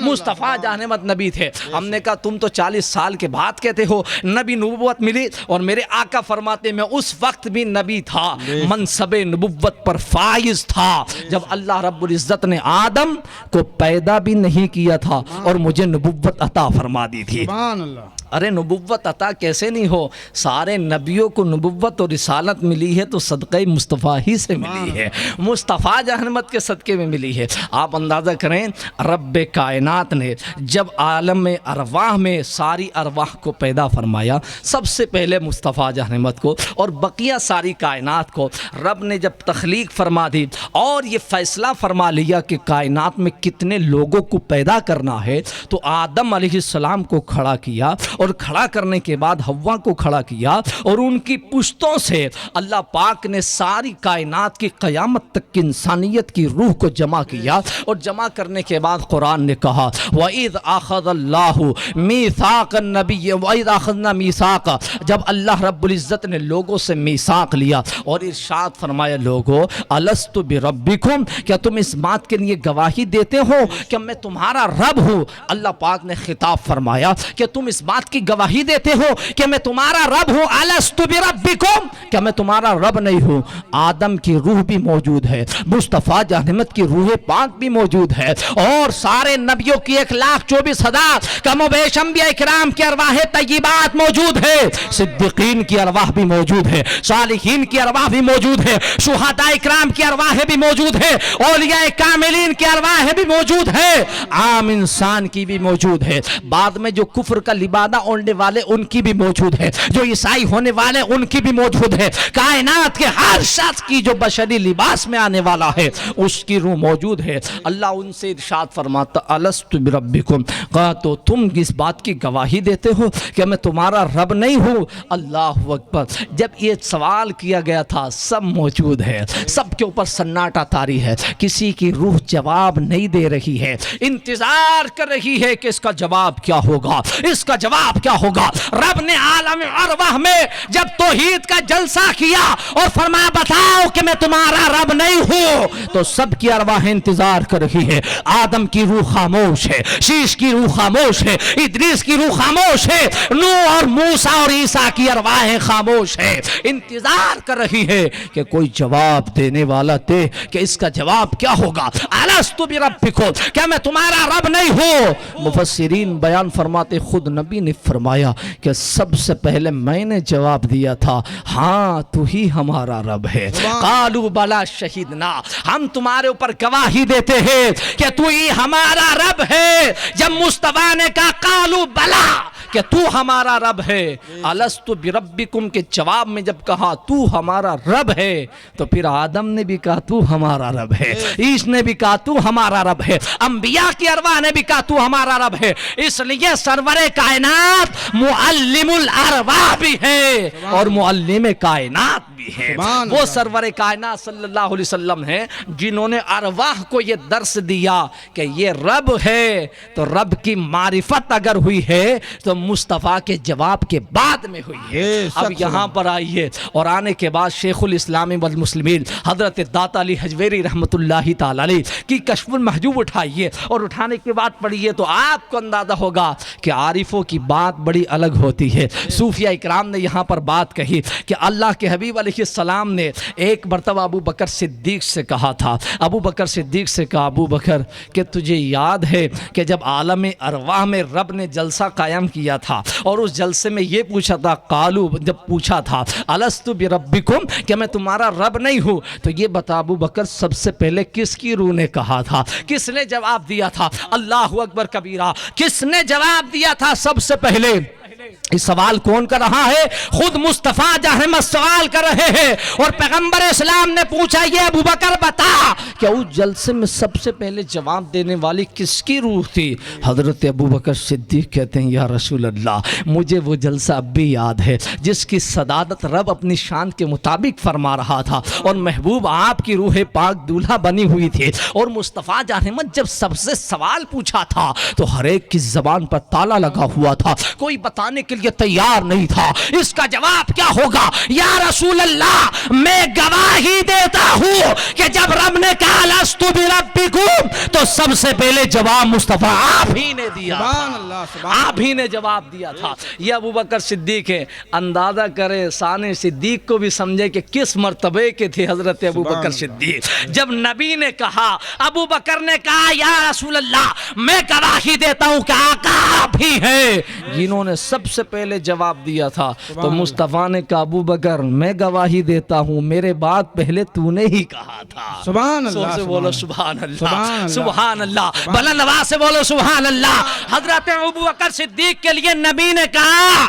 مصطفیٰ جان احمد نبی تھے۔ ہم نے کہا تم تو 40 سال کے بعد کہتے ہو نبی نبوت ملی، اور میرے آقا فرماتے میں اس وقت بھی نبی تھا، منصب نبوت پر فائز تھا جب اللہ رب العزت نے آدم کو پیدا بھی نہیں کیا تھا اور مجھے نبوت عطا فرما دی تھی۔ ارے نبوت عطا کیسے نہیں ہو؟ سارے نبیوں کو نبوت اور رسالت ملی ہے تو صدقہ مصطفیٰ ہی سے ملی ہے، مصطفیٰ جہنمت کے صدقے میں ملی ہے۔ آپ اندازہ کریں رب کائنات نے جب عالم ارواح میں ساری ارواح کو پیدا فرمایا، سب سے پہلے مصطفیٰ جہنمت کو اور بقیہ ساری کائنات کو رب نے جب تخلیق فرما دی اور یہ فیصلہ فرما لیا کہ کائنات میں کتنے لوگوں کو پیدا کرنا ہے، تو آدم علیہ السلام کو کھڑا کیا اور کھڑا کرنے کے بعد حوا کو کھڑا کیا اور ان کی پشتوں سے اللہ پاک نے ساری کائنات کی قیامت تک کی انسانیت کی روح کو جمع کیا، اور جمع کرنے کے بعد قرآن نے کہا وَإِذْ أَخَذَ اللَّهُ مِيثَاقَ النَّبِيِّ وَإِذْ أَخَذْنَا مِيثَاقَ، جب اللہ رب العزت نے لوگوں سے میثاق لیا اور ارشاد فرمایا لوگو أَلَسْتُ بِرَبِّكُمْ، کیا تم اس بات کے لیے گواہی دیتے ہو کہ میں تمہارا رب ہوں؟ اللہ پاک نے خطاب فرمایا کہ تم اس بات کی گواہی دیتے ہو کہ میں تمہارا رب ہوں؟ أَلَسْتُ بِرَبِّكُمْ، کیا میں تمہارا رب نہیں ہوں؟ آدم کی روح بھی موجود ہے، مصطفیٰ جہنمت کی روح پاک بھی موجود ہے، اور سارے نبیوں کی 1,24,000 کم و بیش انبیاء کرام کی ارواح طیبات موجود ہے، صدیقین کی ارواح بھی موجود ہے، صالحین کی ارواح بھی موجود ہے، شہداء کرام کی ارواح بھی موجود ہے، اولیاء کاملین کی ارواح بھی موجود ہے، عام انسان کی بھی موجود ہے، بعد میں جو کفر کا لبادہ اوڑھنے والے ان کی بھی موجود ہے، جو عیسائی ہونے والے ان کی بھی موجود ہے، کائنات کے ہر شخص کی جو بشری لباس میں آنے والا ہے اس کی روح موجود ہے۔ اللہ ان سے ارشاد فرماتا الست بربکم، کہا تو تم اس بات کی گواہی دیتے ہو کہ میں تمہارا رب نہیں ہوں؟ اللہ اکبر۔ جب یہ سوال کیا گیا تھا سب موجود ہے، سب کے اوپر سناٹا طاری ہے، کسی کی روح جواب نہیں دے رہی ہے، انتظار کر رہی ہے کہ اس کا جواب کیا ہوگا، اس کا جواب کیا ہوگا۔ رب نے عالم ارواح میں جب توحید کا جلسہ کیا اور فرمایا بتاؤ کہ میں تمہارا رب نہیں ہوں، تو سب کی ارواح انتظار کر رہی ہے۔ آدم کی روح خاموش ہے، شیش کی روح خاموش ہے، ادریس کی روح خاموش ہے، نوح اور موسیٰ اور عیسیٰ کی ارواحیں خاموش ہے، انتظار کر رہی ہے کہ کوئی جواب دینے والا دے کہ اس کا جواب کیا ہوگا۔ الست بربکم، کیا میں تمہارا رب نہیں ہوں؟ مفسرین بیان فرماتے خود نبی نے فرمایا کہ سب سے پہلے میں نے جواب دیا تھا ہاں تو ہی ہمارا رب ہے۔ قالوا بلا شہیدنا، ہم تمہارے اوپر گواہی دیتے ہیں کہ تو ہی ہمارا رب ہے۔ جب مصطفیٰ نے کہا قالوا بلا کہ تو ہمارا رب ہے، الست بربکم کے جواب میں جب کہا تو ہمارا رب ہے تو پھر آدم نے بھی کہا تو ہمارا رب ہے، عیس نے بھی کہا تو ہمارا رب ہے، انبیاء کی ارواح نے بھی کہا تو ہمارا رب ہے۔ اس لیے سرور کائنات معلم الارواح بھی ہے اور معلم کائنات بھی ہے۔ وہ سرور کائنات صلی اللہ علیہ وسلم ہیں جنہوں نے ارواح کو یہ درس دیا کہ یہ رب ہے، تو رب کی معرفت اگر ہوئی ہے تو مصطفیٰ کے جواب کے بعد میں ہوئی ہے۔ اب یہاں پر آئیے اور آنے کے بعد شیخ الاسلام والمسلمین حضرت داتا علی حجویری رحمت اللہ تعالی علیہ کی کشف المحجوب اٹھائیے اور اٹھانے کے بعد پڑھیے تو آپ کو اندازہ ہوگا کہ عارفوں کی بات بڑی الگ ہوتی ہے۔ صوفیہ اکرام نے یہاں پر بات کہی کہ اللہ کے حبیب علیہ علیہ السلام نے ایک مرتبہ ابو بکر صدیق سے کہا تھا، ابو بکر صدیق سے کہا، ابو بکر کہ تجھے یاد ہے کہ جب عالم ارواح میں رب نے جلسہ قائم کیا تھا اور اس جلسے میں یہ پوچھا تھا، قالو جب پوچھا تھا الستو بربکم کہ میں تمہارا رب نہیں ہوں، تو یہ بتا ابو بکر سب سے پہلے کس کی روح نے کہا تھا؟ کس نے جواب دیا تھا؟ اللہ اکبر کبیرہ، کس نے جواب دیا تھا سب سے پہلے؟ اس سوال کون کر رہا ہے؟ خود مصطفیٰ احمد سوال کر رہے ہیں، اور پیغمبر اسلام نے پوچھا یہ ابو بکر بتا کہ اس جلسے میں سب سے پہلے جواب دینے والی کس کی روح تھی؟ حضرت ابو بکر صدیق کہتے ہیں یا رسول اللہ مجھے وہ جلسہ اب بھی یاد ہے جس کی صدادت رب اپنی شان کے مطابق فرما رہا تھا، اور محبوب آپ کی روح پاک دولہا بنی ہوئی تھی، اور مصطفیٰ احمد جب سب سے سوال پوچھا تھا تو ہر ایک کی زبان پر تالا لگا ہوا تھا، کوئی بتانے کے لیے تیار نہیں تھا اس کا جواب کیا ہوگا۔ یا رسول اللہ میں گواہی دیتا ہوں کہ جب رب نے کہا لستو بربکم تو سب سے پہلے جواب مصطفیٰ آپ ہی نے دیا تھا، آپ ہی نے جواب دیا تھا۔ یہ ابو بکر صدیق ہے، اندازہ کرے شان صدیق کو بھی سمجھے کہ کس مرتبے کے تھے حضرت ابو بکر صدیق۔ جب نبی نے کہا، ابو بکر نے کہا یا رسول اللہ میں گواہی دیتا ہوں کہ آقا آپ ہی ہیں جنہوں نے سب سے پہلے جواب دیا تھا، تو مصطفیٰ نے کہا ابو بکر میں گواہی دیتا ہوں میرے بعد پہلے تو نے ہی کہا تھا۔ سبحان اللہ، سے بولو سبحان اللہ، سبحان اللہ، بلند آواز سے بولو سبحان اللہ۔ حضرت ابو بکر صدیق کے لیے نبی نے کہا،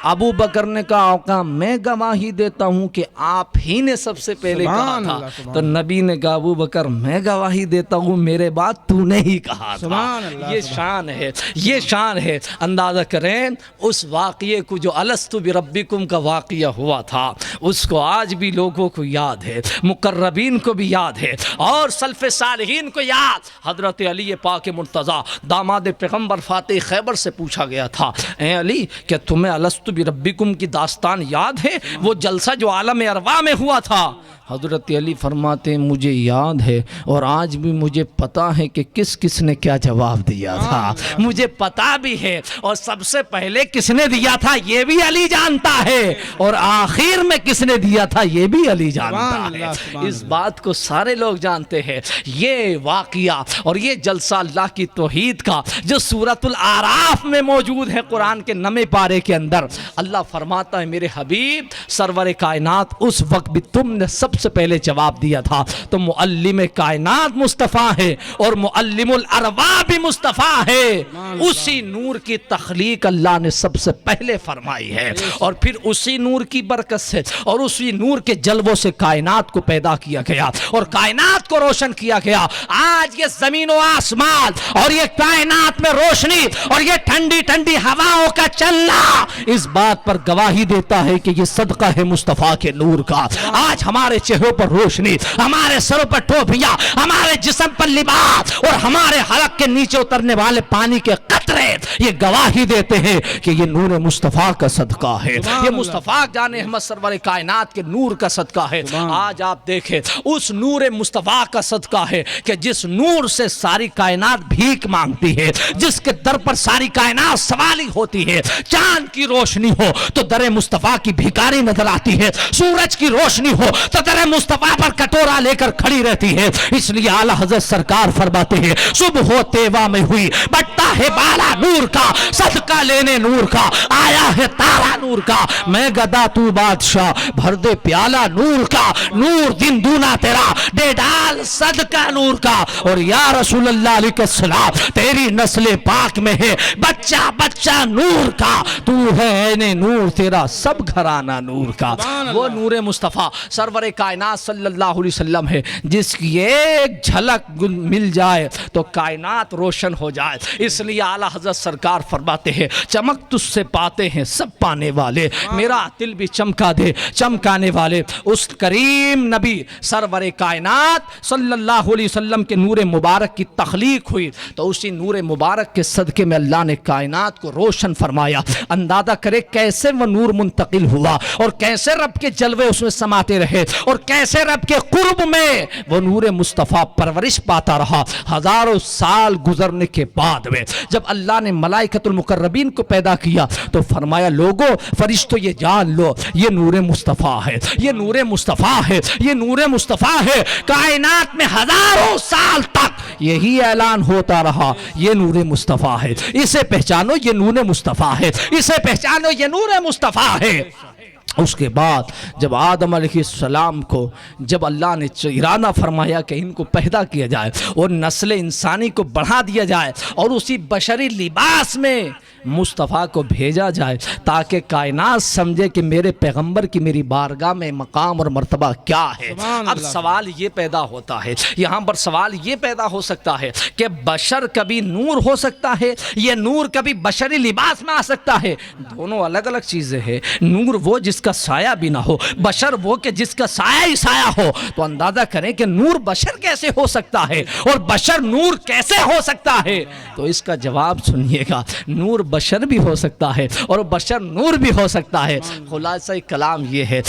ابو بکر نے کہا آقا میں گواہی دیتا ہوں کہ آپ ہی نے سب سے پہلے کہا تھا، تو نبی نے کہا ابو بکر میں گواہی دیتا ہوں میرے بعد تو نے ہی کہا تھا۔ یہ شان ہے، یہ شان ہے۔ اندازہ کریں اس واقعے کو جو الستو بربکم کا واقعہ ہوا تھا اس کو آج بھی لوگوں کو یاد ہے، مقربین کو بھی یاد ہے اور سلف صالحین کو یاد۔ حضرت علی پاک مرتضیٰ داماد پیغمبر فاتح خیبر سے پوچھا گیا تھا، اے علی کہ تمہیں الستو بربکم کی داستان یاد ہے، وہ جلسہ جو عالم ارواح میں ہوا تھا؟ حضرت علی فرماتے ہیں مجھے یاد ہے اور آج بھی مجھے پتا ہے کہ کس کس نے کیا جواب دیا تھا، مجھے پتا بھی ہے، اور سب سے پہلے کس نے دیا تھا یہ بھی علی جانتا ہے، اور آخر میں کس نے دیا تھا یہ بھی علی جانتا ہے۔ اس بات کو سارے لوگ جانتے ہیں۔ یہ واقعہ اور یہ جلسہ اللہ کی توحید کا جو سورۃ الاعراف میں موجود ہے، قرآن کے 9 پارے کے اندر اللہ فرماتا ہے میرے حبیب سرور کائنات اس وقت بھی تم نے سب سے پہلے جواب دیا تھا، تو معلم کائنات مصطفیٰ ہے اور معلم الارواح بھی مصطفیٰ ہے۔ اسی نور کی تخلیق اللہ نے سب سے پہلے فرمائی ہے، اور پھر اسی نور کی برکت سے اور اسی نور کے جلووں سے کائنات کو پیدا کیا گیا اور کائنات کو روشن کیا گیا۔ آج یہ زمین و آسمان اور یہ کائنات میں روشنی اور یہ ٹھنڈی ٹھنڈی ہواؤں کا چلنا اس بات پر گواہی دیتا ہے کہ یہ صدقہ ہے مصطفیٰ کے نور کا۔ آج ہمارے چہروں پر روشنی، ہمارے سروں پر ٹوپیاں، ہمارے جسم پر لباس اور ہمارے حلق کے نیچے اترنے والے پانی کے قطرے یہ گواہی دیتے ہیں کہ یہ نور مصطفیٰ کا صدقہ ہے، یہ مصطفیٰ جان احمد سرور کائنات کے نور کا صدقہ ہے۔ آج آپ دیکھیں اس نور مصطفیٰ کا صدقہ ہے کہ جس نور سے ساری کائنات بھیک مانگتی ہے، جس کے در پر ساری کائنات سوالی ہوتی ہے۔ چاند کی روشنی ہو تو در مصطفیٰ کی بھکاری نظر آتی ہے، سورج کی روشنی ہو تو در مصطفیٰ پر کٹورا لے کر کھڑی رہتی ہے۔ اس لیے اعلیٰ حضرت سرکار فرماتے ہیں صبح ہو تیوا میں ہوئی بٹتا ہے بالا نور کا، صدقہ لینے نور کا آیا ہے تارا نور کا، میں گدا تو بادشاہ بھر دے پیالہ نور کا، نور دن دونا تیرا دے ڈال صدقہ نور کا۔ اور یا رسول اللہ علیہ السلام تیری نسل پاک میں ہے بچہ بچہ نور کا، تو ہے عین نور تیرا سب گھرانہ نور کا۔ وہ نور مصطفیٰ سرور کائنات صلی اللہ علیہ وسلم ہے جس کی ایک جھلک مل جائے تو کائنات روشن ہو جائے۔ اس لیے اعلیٰ حضرت سرکار فرماتے ہیں چمک تجھ سے پاتے ہیں سب پانے والے، میرا دل بھی چمکا دے چمکانے والے۔ اس کریم نبی سرور کائنات صلی اللہ علیہ وسلم کے نور مبارک کی تخلیق ہوئی تو اسی نور مبارک کے صدقے میں اللہ نے کائنات کو روشن فرمایا۔ اندازہ کرے کیسے وہ نور منتقل ہوا اور کیسے رب کے جلوے اس میں سماتے رہے اور کیسے رب کے قرب میں وہ نور مصطفیٰ پرورش پاتا رہا۔ ہزاروں سال گزرنے کے بعد ہوئے جب اللہ نے ملائکۃ المقربین کو پیدا کیا تو فرمایا لوگو فرشتوں یہ جان لو یہ نور مصطفیٰ ہے، یہ نور مصطفیٰ ہے، یہ نور مصطفیٰ ہے۔ کائنات میں ہزاروں سال تک یہی اعلان ہوتا رہا یہ نور مصطفیٰ ہے، اسے پہچانو یہ نور مصطفیٰ ہے، اسے پہچانو یہ نور مصطفیٰ ہے۔ اس کے بعد جب آدم علیہ السلام کو جب اللہ نے ارادہ فرمایا کہ ان کو پیدا کیا جائے اور نسل انسانی کو بڑھا دیا جائے اور اسی بشری لباس میں مصطفیٰ کو بھیجا جائے تاکہ کائنات سمجھے کہ میرے پیغمبر کی میری بارگاہ میں مقام اور مرتبہ کیا ہے۔ اب سوال یہ پیدا ہوتا ہے، یہاں پر سوال یہ پیدا ہو سکتا ہے کہ بشر کبھی نور ہو سکتا ہے، یہ نور کبھی بشری لباس میں آ سکتا ہے؟ دونوں الگ الگ چیزیں ہیں۔ نور وہ جس کا سایہ بھی نہ ہو، بشر وہ کہ جس کا سایہ ہی سایہ ہو۔ تو اندازہ کریں کہ نور بشر کیسے ہو سکتا ہے اور بشر نور کیسے ہو سکتا ہے؟ تو اس کا جواب سنیے گا، نور بشر بھی ہو سکتا ہے اور بشر نور بھی ہو سکتا ہے۔ خلاصہ کلام یہ ہے،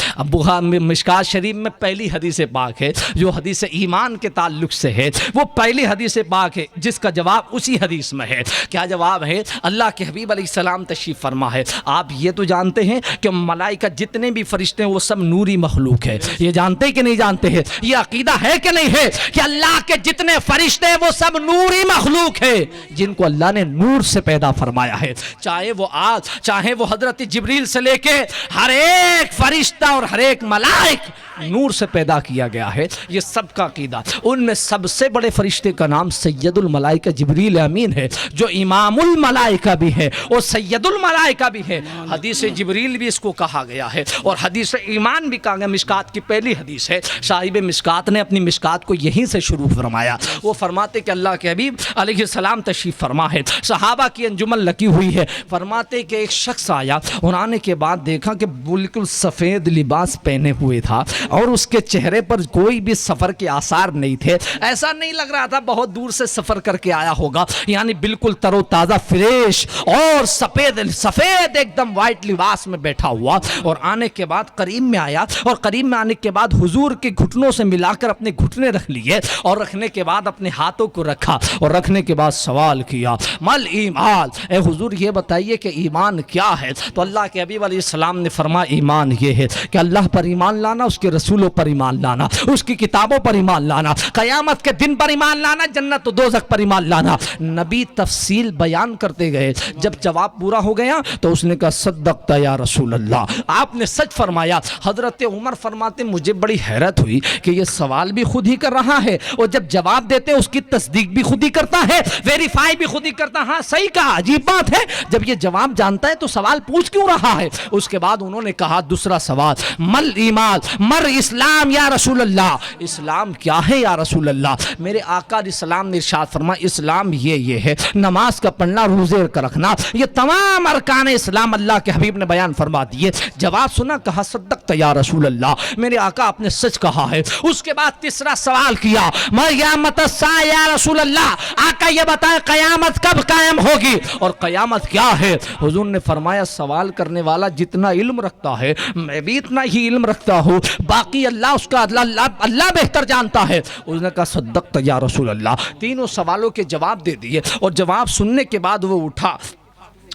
مشکات شریف میں پہلی حدیث پاک ہے جو حدیث ایمان کے تعلق سے ہے، وہ پہلی حدیث پاک ہے جس کا جواب اسی حدیث میں ہے۔ کیا جواب ہے؟ اللہ کے حبیب علیہ السلام تشریف فرما ہے، آپ یہ تو جانتے ہیں کہ ملائکہ جتنے بھی فرشتے ہیں وہ سب نوری مخلوق ہے، یہ جانتے کہ نہیں جانتے ہیں؟ یہ عقیدہ ہے کہ نہیں ہے کہ اللہ کے جتنے فرشتے ہیں وہ سب نوری مخلوق ہے جن کو اللہ نے نور سے پیدا فرمایا ہے؟ چاہے وہ آج چاہے وہ حضرت جبریل سے لے کے ہر ایک فرشتہ اور ہر ایک ملائک نور سے پیدا کیا گیا ہے، یہ سب کا عقیدہ۔ ان میں سب سے بڑے فرشتے کا نام سید الملائکہ جبریل امین ہے جو امام الملائکہ بھی ہے اور سید الملائکہ بھی ہے۔ حدیث جبریل بھی اس کو کہا گیا ہے اور حدیث ایمان بھی کہا گیا، مشکات کی پہلی حدیث ہے۔ صاحب مشکات نے اپنی مشکات کو یہیں سے شروع فرمایا، وہ فرماتے کہ اللہ کے حبیب علیہ السلام تشریف فرما ہے، صحابہ کی انجمن لگی ہوئی ہے، فرماتے کہ ایک شخص آیا اور آنے کے بعد دیکھا کہ بالکل سفید لباس پہنے ہوئے تھا اور اس کے چہرے پر کوئی بھی سفر کے آثار نہیں تھے، ایسا نہیں لگ رہا تھا بہت دور سے سفر کر کے آیا ہوگا، یعنی بالکل تر و تازہ فریش اور سفید ایک دم وائٹ لباس میں بیٹھا ہوا۔ اور آنے کے بعد قریب میں آیا اور قریب میں آنے کے بعد حضور کے گھٹنوں سے ملا کر اپنے گھٹنے رکھ لیے اور رکھنے کے بعد اپنے ہاتھوں کو رکھا اور رکھنے کے بعد سوال کیا مل ایمان، اے حضور یہ بتائیے کہ ایمان کیا ہے؟ تو اللہ کے حبیب علیہ السلام نے فرمایا ایمان یہ ہے کہ اللہ پر ایمان لانا، اس کے رسولوں پر ایمان لانا، اس کی کتابوں پر ایمان لانا، قیامت کے دن پر ایمان لانا، جنت و دوزخ پر ایمان لانا۔ نبی تفصیل بیان کرتے گئے، جب جواب پورا ہو گیا تو اس نے کہا صدقت یا رسول اللہ، آپ نے سچ فرمایا۔ حضرت عمر فرماتے مجھے بڑی حیرت ہوئی کہ یہ سوال بھی خود ہی کر رہا ہے اور جب جواب دیتے اس کی تصدیق بھی خود ہی کرتا ہے، ویریفائی بھی خود ہی کرتا ہے۔ ہاں صحیح کہا، عجیب بات ہے، جب یہ جواب جانتا ہے تو سوال پوچھ کیوں رہا ہے؟ اس کے بعد انہوں نے کہا دوسرا سوال مل ایمان، مر اسلام یا رسول اللہ، اسلام کیا ہے یا رسول اللہ؟ میرے آقا علیہ السلام نے ارشاد فرمایا اسلام یہ ہے، نماز کا پڑھنا، روزے کا رکھنا، یہ تمام ارکان اسلام اللہ کے حبیب نے بیان فرما دیے۔ جواب سنا، کہا صدقت یا رسول اللہ، میرے آقا آپ نے سچ کہا ہے۔ اس کے بعد تیسرا سوال کیا قیامت الساعہ یا رسول اللہ، آقا یہ بتائیں قیامت کب قائم ہوگی اور قیامت کیا ہے؟ حضور نے فرمایا سوال کرنے والا جتنا علم رکھتا ہے میں بھی اتنا ہی علم رکھتا ہوں، باقی اللہ اس کا اللہ بہتر جانتا ہے۔ اس نے کہا صدقت یا رسول اللہ، تینوں سوالوں کے جواب دے دیے اور جواب سننے کے بعد وہ اٹھا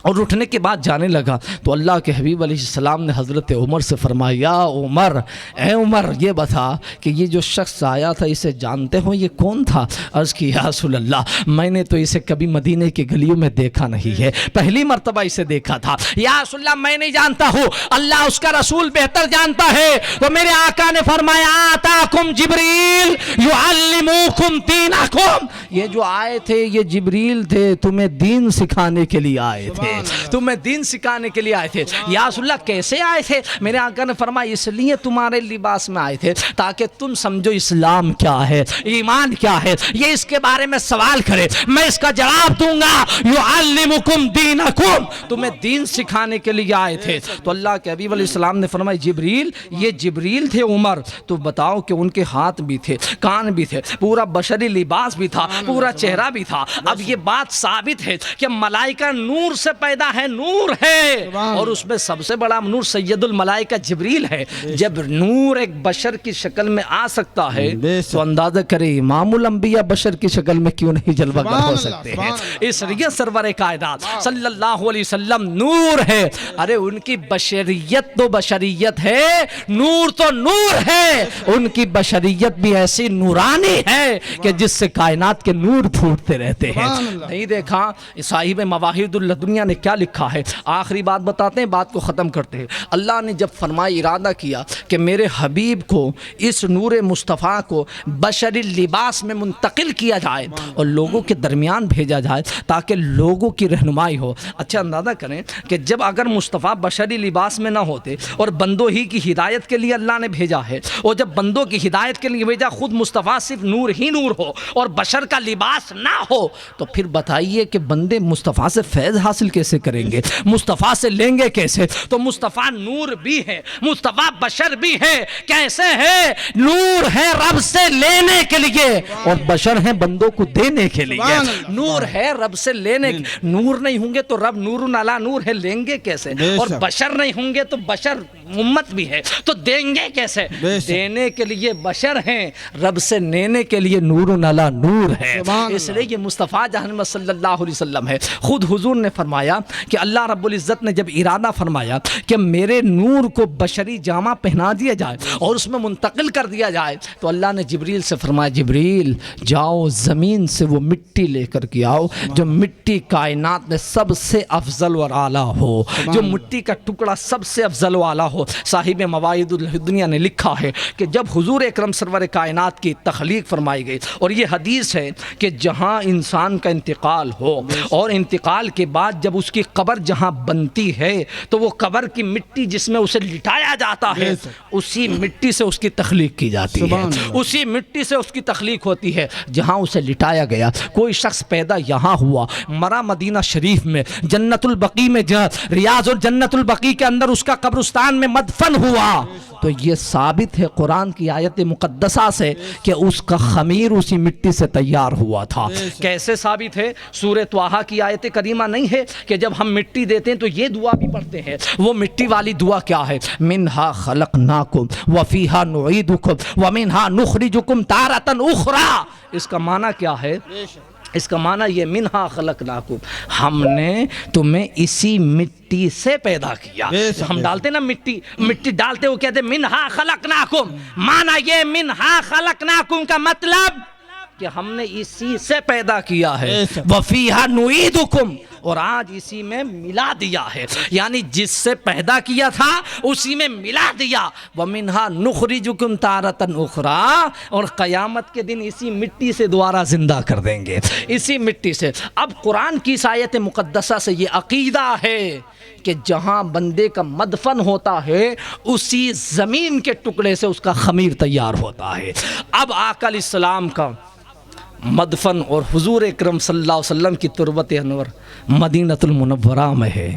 اور اٹھنے کے بعد جانے لگا تو اللہ کے حبیب علیہ السلام نے حضرت عمر سے فرمایا یا عمر، اے عمر یہ بتا کہ یہ جو شخص آیا تھا اسے جانتے ہو یہ کون تھا؟ عرض کی یا رسول اللہ میں نے تو اسے کبھی مدینے کی گلیوں میں دیکھا نہیں ہے، پہلی مرتبہ اسے دیکھا تھا۔ یا رسول اللہ میں نہیں جانتا ہوں، اللہ اس کا رسول بہتر جانتا ہے۔ تو میرے آقا نے فرمایا آتاکم جبریل یعلموکم دینکم، یہ جو آئے تھے یہ جبریل تھے، تمہیں دین سکھانے کے لیے آئے تھے، تمہیں دین سکھانے کے لیے آئے تھے۔ یا رسول اللہ کیسے آئے تھے؟ میرے آقا نے فرمایا اس لیے تمہارے لباس میں آئے تھے تاکہ تم سمجھو اسلام کیا ہے، ایمان کیا ہے، یہ اس کے بارے میں سوال کرے، میں اس کا جواب دوں گا۔ یعلمکم دینکم، تمہیں دین سکھانے کے لیے آئے تھے۔ تو اللہ کے حبیب علیہ السلام نے فرمایا جبریل، یہ جبریل تھے عمر، تو بتاؤ کہ ان کے ہاتھ بھی تھے، کان بھی تھے، پورا بشری لباس بھی تھا، پورا چہرہ بھی تھا۔ اب یہ بات ثابت ہے کہ ملائکہ نور سے پیدا ہے نور ہے، اور اس میں سب سے بڑا نور سید الملائکہ جبریل ہے۔ جب نور ایک بشر کی شکل میں آ سکتا ہے تو اندازہ کرے امام الانبیاء بشر کی شکل میں کیوں نہیں جلوہ گر ہو سکتے ہیں۔ اس لیے سرور کائنات صلی اللہ علیہ وسلم نور ہے۔ ارے ان کی بشریت تو بشریت ہے، نور تو نور ہے، ان کی بشریت بھی ایسی نورانی ہے کہ جس سے کائنات کے نور پھوٹتے رہتے ہیں۔ نہیں دیکھا صاحب مواہب اللدنیہ نے کیا لکھا ہے؟ آخری بات بتاتے ہیں، بات کو ختم کرتے ہیں۔ اللہ نے جب فرمایا، ارادہ کیا کہ میرے حبیب کو، اس نور مصطفیٰ کو بشری لباس میں منتقل کیا جائے اور لوگوں کے درمیان بھیجا جائے تاکہ لوگوں کی رہنمائی ہو۔ اچھا اندازہ کریں کہ جب اگر مصطفیٰ بشری لباس میں نہ ہوتے اور بندوں ہی کی ہدایت کے لیے اللہ نے بھیجا ہے، اور جب بندوں کی ہدایت کے لیے بھیجا، خود مصطفیٰ صرف نور ہی نور ہو اور بشر کا لباس نہ ہو، تو پھر بتائیے کہ بندے مصطفیٰ سے فیض حاصل کیسے کریں گے؟ مصطفیٰ سے لیں گے کیسے؟ تو مصطفیٰ نور بھی ہے، مصطفیٰ بشر بھی ہے۔ کیسے ہے؟ نور ہے رب سے لینے کے لیے اور بشر ہیں بندوں کو دینے کے لیے۔ نور ہے رب سے لینے کے، نور نہیں ہوں گے تو رب نور علی نور ہے، لیں گے کیسے؟ اور بشر نہیں ہوں گے تو بشر امت بھی ہے تو دیں گے کیسے؟ دینے کے لیے بشر ہیں، رب سے لینے کے لیے نور علی نور ہے۔ اس لیے یہ مصطفیٰ جہنم صلی اللہ علیہ وسلم ہے۔ خود حضور نے فرمایا کہ اللہ رب العزت نے جب ارادہ فرمایا کہ میرے نور کو بشری جامہ پہنا دیا جائے اور اس میں منتقل کر دیا جائے، تو اللہ نے جبریل سے فرمایا، جبریل جاؤ زمین سے وہ مٹی لے کر کے آؤ جو مٹی کائنات میں سب سے افضل اور اعلیٰ ہو، جو مٹی کا ٹکڑا سب سے افضل و اعلیٰ ہو۔ صاحب مواہب الدنیا نے لکھا ہے کہ جب حضور اکرم سرور کائنات کی تخلیق فرمائی گئی، اور یہ حدیث ہے کہ جہاں انسان کا انتقال ہو اور انتقال کے بعد جب اس کی قبر جہاں بنتی ہے تو وہ قبر کی مٹی جس میں اسے لٹایا جاتا ہے، اسی مٹی سے اس کی تخلیق کی جاتی ہے، اسی مٹی سے اس کی تخلیق ہوتی ہے جہاں اسے لٹایا گیا۔ کوئی شخص پیدا یہاں ہوا، مرا مدینہ شریف میں، جنت البقیع میں، ریاض الجنت البقیع کے اندر اس کا قبرستان میں مدفن ہوا، تو یہ ثابت ہے قرآن کی آیت مقدسہ سے کہ اس کا خمیر اسی مٹی سے تیار ہوا تھا۔ کیسے ثابت ہے؟ سورہ طٰہٰ کی آیت کریمہ نہیں ہے کہ جب ہم مٹی دیتے ہیں تو یہ دعا بھی پڑھتے ہیں؟ وہ مٹی والی دعا کیا ہے؟ منہا خلقناکم وفیہا نعیدکم ومنہا نخرجکم تارۃ اخری۔ اس کا معنی کیا ہے؟ اس کا معنی یہ منہا خلقناکم، ہم نے تمہیں اسی مٹی سے پیدا کیا۔ ہم ڈالتے نا مٹی ڈالتے وہ کہتے منہا خلقناکم، معنی یہ منہا خلقناکم کا مطلب کہ ہم نے اسی سے پیدا کیا ہے، وفیہا نعیدکم، اور آج اسی میں ملا دیا ہے، یعنی جس سے پیدا کیا تھا اسی میں ملا دیا۔ وَمِنْهَا نُخْرِجُكُمْ تَارَةً أُخْرَىٰ، اور قیامت کے دن اسی مٹی سے دوبارہ زندہ کر دیں گے، اسی مٹی سے۔ اب قرآن کی اس آیت مقدسہ سے یہ عقیدہ ہے کہ جہاں بندے کا مدفن ہوتا ہے اسی زمین کے ٹکڑے سے اس کا خمیر تیار ہوتا ہے۔ اب آقا علیہ السلام کا مدفن اور حضور اکرم صلی اللہ علیہ وسلم کی تربت انور مدینہ المنورہ میں ہے،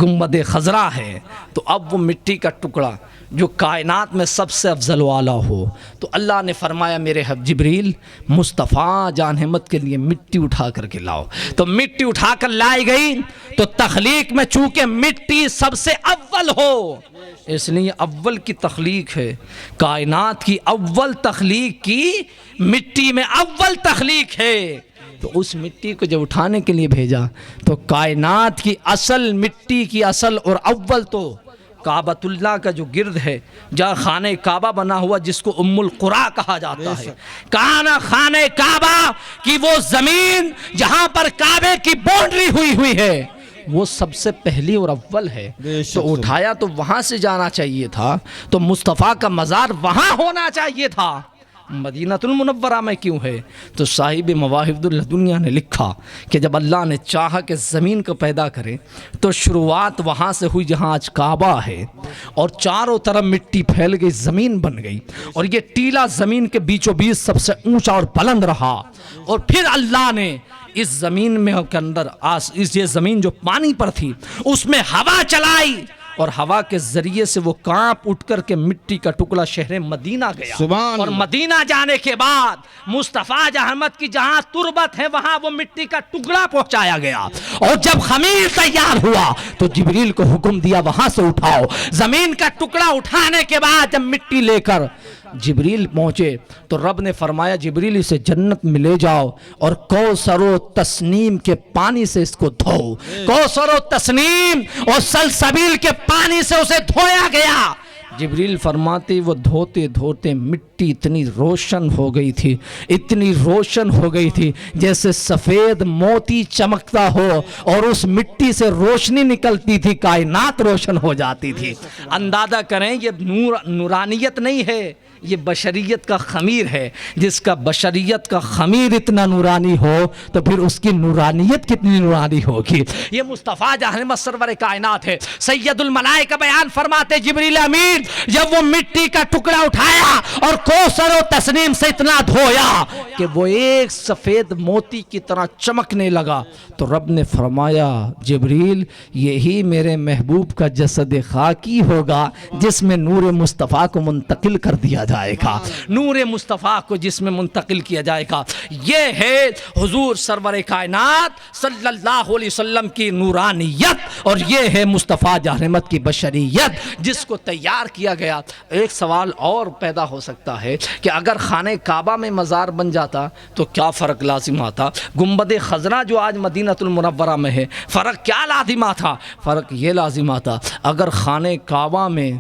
گنبد خضرا ہے، تو اب وہ مٹی کا ٹکڑا جو کائنات میں سب سے افضل و اعلیٰ ہو، تو اللہ نے فرمایا میرے حبیب جبریل مصطفیٰ جان احمد کے لیے مٹی اٹھا کر کے لاؤ۔ تو مٹی اٹھا کر لائی گئی، تو تخلیق میں چونکہ مٹی سب سے اول ہو اس لیے اول کی تخلیق ہے، کائنات کی اول تخلیق کی مٹی میں اول تخلیق ہے، تو اس مٹی کو جب اٹھانے کے لیے بھیجا تو کائنات کی اصل مٹی کی اصل اور اول تو کعبۃ اللہ کا جو گرد ہے جہاں خانہ کعبہ بنا ہوا جس کو ام القریٰ کہا جاتا ہے، کہاں خانہ کعبہ کی وہ زمین جہاں پر کعبے کی باؤنڈری ہوئی ہے وہ سب سے پہلی اور اول ہے، تو اٹھایا تو وہاں سے جانا چاہیے تھا، تو مصطفیٰ کا مزار وہاں ہونا چاہیے تھا، مدینہ المنورہ میں کیوں ہے؟ تو صاحب مواہب الدنیا نے لکھا کہ جب اللہ نے چاہا کہ زمین کو پیدا کرے تو شروعات وہاں سے ہوئی جہاں آج کعبہ ہے، اور چاروں طرف مٹی پھیل گئی، زمین بن گئی، اور یہ ٹیلا زمین کے بیچوں بیچ سب سے اونچا اور بلند رہا، اور پھر اللہ نے اس زمین میں کے اندر یہ زمین جو پانی پر تھی اس میں ہوا چلائی، اور ہوا کے ذریعے سے وہ کانپ اٹھ کر کے مٹی کا ٹکڑا شہر مدینہ گیا، سبحان اور اللہ۔ مدینہ جانے کے بعد مصطفیٰ احمد کی جہاں تربت ہے وہاں وہ مٹی کا ٹکڑا پہنچایا گیا، اور جب خمیر تیار ہوا تو جبریل کو حکم دیا وہاں سے اٹھاؤ۔ زمین کا ٹکڑا اٹھانے کے بعد جب مٹی لے کر جبریل پہنچے تو رب نے فرمایا جبریل اسے جنت میں لے جاؤ اور کوثر و تسنیم کے پانی سے اس کو دھو۔ کوثر و تسنیم اور سلسبیل کے پانی سے اسے دھویا گیا۔ جبریل فرماتے وہ دھوتے دھوتے مٹی اتنی روشن ہو گئی تھی، اتنی روشن ہو گئی تھی جیسے سفید موتی چمکتا ہو، اور اس مٹی سے روشنی نکلتی تھی، کائنات روشن ہو جاتی تھی۔ اندازہ کریں یہ نورانیت نہیں ہے، یہ بشریت کا خمیر ہے۔ جس کا بشریت کا خمیر اتنا نورانی ہو تو پھر اس کی نورانیت کتنی نورانی ہوگی۔ یہ مصطفیٰ احمد سرور کائنات ہے۔ سید الملائکہ بیان فرماتے جبریل امین جب وہ مٹی کا ٹکڑا اٹھایا اور کوثر و تسنیم سے اتنا دھویا کہ وہ ایک سفید موتی کی طرح چمکنے لگا، تو رب نے فرمایا جبریل یہی میرے محبوب کا جسد خاکی ہوگا جس میں نور مصطفیٰ کو منتقل کر دیا جائے گا، نور مصطفیٰ کو جس میں منتقل کیا جائے گا۔ یہ ہے حضور سرور کائنات صلی اللہ علیہ وسلم کی نورانیت، اور یہ ہے مصطفیٰ احمد کی بشریت جس کو تیار کیا گیا۔ ایک سوال اور پیدا ہو سکتا ہے کہ اگر خانہ کعبہ میں مزار بن جاتا تو کیا فرق لازم آتا؟ گنبد خضرا جو آج مدینہ المنورہ میں ہے، فرق کیا لازم آتا؟ فرق یہ لازم آتا اگر خانہ کعبہ میں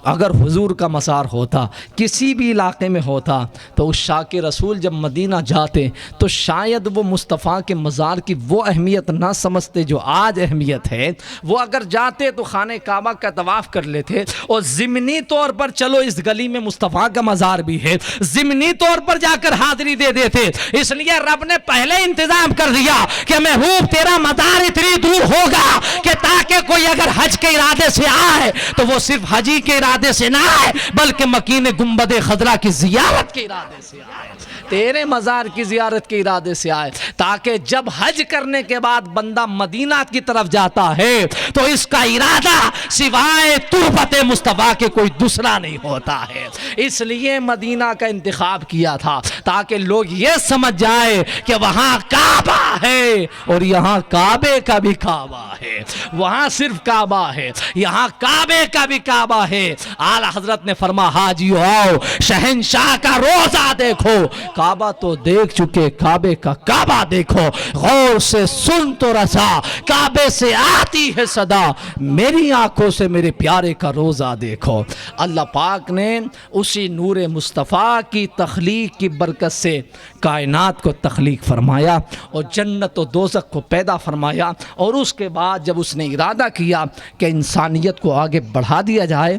اگر حضور کا مزار ہوتا، کسی بھی علاقے میں ہوتا، تو اس شاک رسول جب مدینہ جاتے تو شاید وہ مصطفیٰ کے مزار کی وہ اہمیت نہ سمجھتے جو آج اہمیت ہے۔ وہ اگر جاتے تو خانہ کعبہ کا طواف کر لیتے، اور ضمنی طور پر چلو اس گلی میں مصطفیٰ کا مزار بھی ہے، ضمنی طور پر جا کر حاضری دے دیتے۔ اس لیے رب نے پہلے انتظام کر دیا کہ محبوب تیرا مزار اتنی دور ہوگا کہ تاکہ کوئی اگر حج کے ارادے سے آئے تو وہ صرف حجی کے ارادے سے نہ آئے بلکہ مکین گنبد خضرا کی زیارت کے ارادے سے آئے، تیرے مزار کی زیارت کے ارادے سے آئے، تاکہ جب حج کرنے کے بعد بندہ مدینہ کی طرف جاتا ہے تو اس کا ارادہ سوائے تربت مصطفیٰ کے کوئی دوسرا نہیں ہوتا ہے۔ اس لیے مدینہ کا انتخاب کیا تھا تاکہ لوگ یہ سمجھ جائے کہ وہاں کعبہ ہے، اور یہاں کعبے کا بھی کعبہ ہے، وہاں صرف کعبہ ہے، یہاں کعبے کا بھی کعبہ ہے۔ اعلیٰ حضرت نے فرمایا حاجیو آؤ شہنشاہ کا روزہ دیکھو، کعبہ تو دیکھ چکے، کعبے کا کعبہ دیکھو، غور سے سن تو رسا، کعبے سے آتی ہے صدا، میری آنکھوں سے میرے پیارے کا روزہ دیکھو۔ اللہ پاک نے اسی نور مصطفیٰ کی تخلیق کی برکت سے کائنات کو تخلیق فرمایا اور جنت و دوزخ کو پیدا فرمایا، اور اس کے بعد جب اس نے ارادہ کیا کہ انسانیت کو آگے بڑھا دیا جائے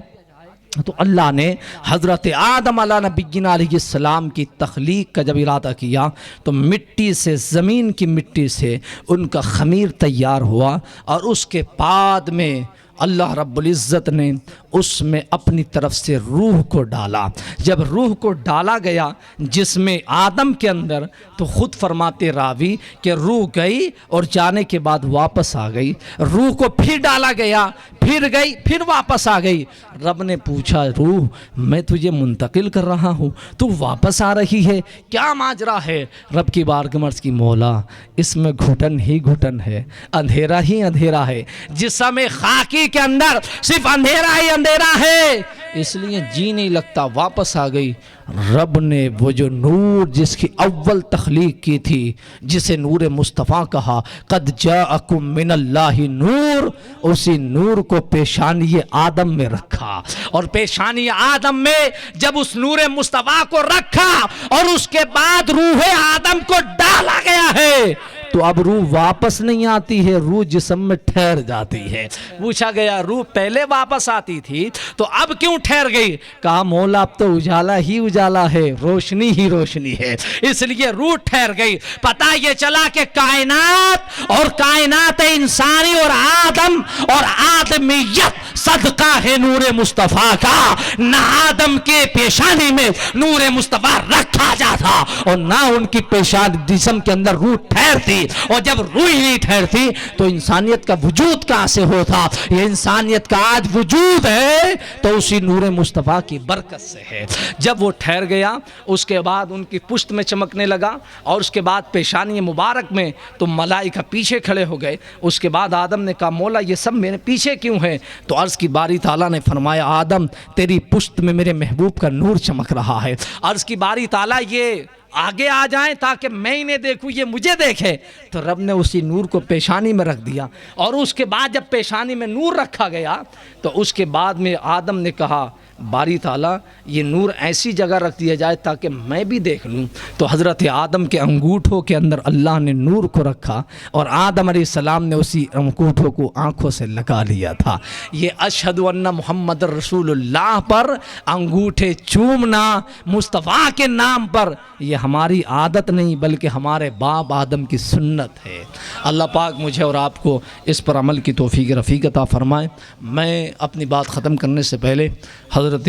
تو اللہ نے حضرت آدم علیہ نبینا علیہ السلام کی تخلیق کا جب ارادہ کیا تو مٹی سے، زمین کی مٹی سے ان کا خمیر تیار ہوا، اور اس کے بعد میں اللہ رب العزت نے اس میں اپنی طرف سے روح کو ڈالا۔ جب روح کو ڈالا گیا جسم آدم کے اندر تو خود فرماتے راوی کہ روح گئی اور جانے کے بعد واپس آ گئی، روح کو پھر ڈالا گیا، پھر گئی، پھر واپس آ گئی۔ رب نے پوچھا روح میں تجھے منتقل کر رہا ہوں، تو واپس آ رہی ہے، کیا ماجرا ہے؟ رب کی بارگاہ میں عرض کی مولا اس میں گھٹن ہی گھٹن ہے، اندھیرا ہی اندھیرا ہے، جسم خاکی کے اندر صرف اندھیرا ہی اندھیرا ہے، اس لیے جی نہیں لگتا، واپس آ گئی۔ رب نے وہ جو نور جس کی اول تخلیق کی تھی جسے نور مصطفیٰ کہا، قد جاءکم من اللہ نور، اسی نور کو پیشانی آدم میں رکھا، اور پیشانی آدم میں جب اس نور مصطفیٰ کو رکھا اور اس کے بعد روح آدم کو ڈالا گیا ہے تو اب روح واپس نہیں آتی ہے، روح جسم میں ٹھہر جاتی ہے۔ پوچھا گیا روح پہلے واپس آتی تھی تو اب کیوں ٹھہر گئی؟ کہا مولا اب تو اجالا ہی اجالا ہے، روشنی ہی روشنی ہے، اس لیے روح ٹھہر گئی۔ پتہ یہ چلا کہ کائنات اور کائنات انسانی اور آدم اور آدمیت صدقہ ہے نور مصطفیٰ کا، نہ آدم کے پیشانی میں نور مصطفیٰ رکھا جاتا اور نہ ان کی پیشانی جسم کے اندر روح ٹھہرتی، اور جب روح ہی نہیں ٹھہرتی تو انسانیت کا وجود کہاں سے ہوتا؟ یہ انسانیت کا آج وجود ہے تو اسی نور مصطفیٰ کی برکت سے ہے۔ جب وہ ٹھہر گیا اس کے بعد ان کی پشت میں چمکنے لگا اور اس کے بعد پیشانی مبارک میں تو ملائکہ پیچھے کھڑے ہو گئے۔ اس کے بعد آدم نے کہا مولا یہ سب میرے پیچھے کیوں ہیں؟ تو عرض کی باری تعالیٰ نے فرمایا آدم تیری پشت میں میرے محبوب کا نور چمک رہا ہے۔ عرض کی باری تعالیٰ یہ آگے آ جائیں تاکہ میں انہیں دیکھوں یہ مجھے دیکھے، تو رب نے اسی نور کو پیشانی میں رکھ دیا۔ اور اس کے بعد جب پیشانی میں نور رکھا گیا تو اس کے بعد میں آدم نے کہا باری تعالیٰ یہ نور ایسی جگہ رکھ دیا جائے تاکہ میں بھی دیکھ لوں۔ تو حضرت آدم کے انگوٹھوں کے اندر اللہ نے نور کو رکھا اور آدم علیہ السلام نے اسی انگوٹھوں کو آنکھوں سے لگا لیا تھا۔ یہ اشہد ان محمد رسول اللہ پر انگوٹھے چومنا مصطفیٰ کے نام پر یہ ہماری عادت نہیں بلکہ ہمارے باپ آدم کی سنت ہے۔ اللہ پاک مجھے اور آپ کو اس پر عمل کی توفیق رفیق عطا فرمائے۔ میں اپنی بات ختم کرنے سے پہلے حضرت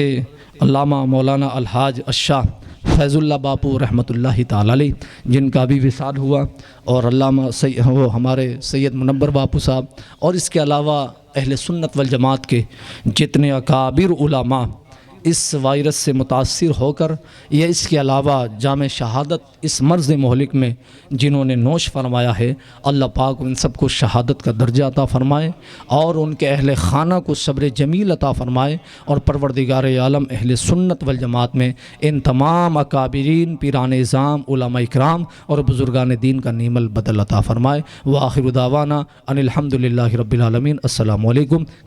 علامہ مولانا الحاج الشاہ فیض اللہ باپو رحمۃ اللہ تعالی علیہ جن کا بھی وصال ہوا اور علامہ وہ ہمارے سید منور باپو صاحب اور اس کے علاوہ اہل سنت والجماعت کے جتنے اکابر علماء اس وائرس سے متاثر ہو کر یا اس کے علاوہ جامع شہادت اس مرض مہلک میں جنہوں نے نوش فرمایا ہے، اللہ پاک ان سب کو شہادت کا درجہ عطا فرمائے اور ان کے اہل خانہ کو صبر جمیل عطا فرمائے اور پروردگار عالم اہل سنت والجماعت میں ان تمام اکابرین پیران اعظام علماء اکرام اور بزرگان دین کا نعم البدل عطا فرمائے۔ وآخر دعوانا ان الحمد للہ رب العالمین۔ السلام علیکم۔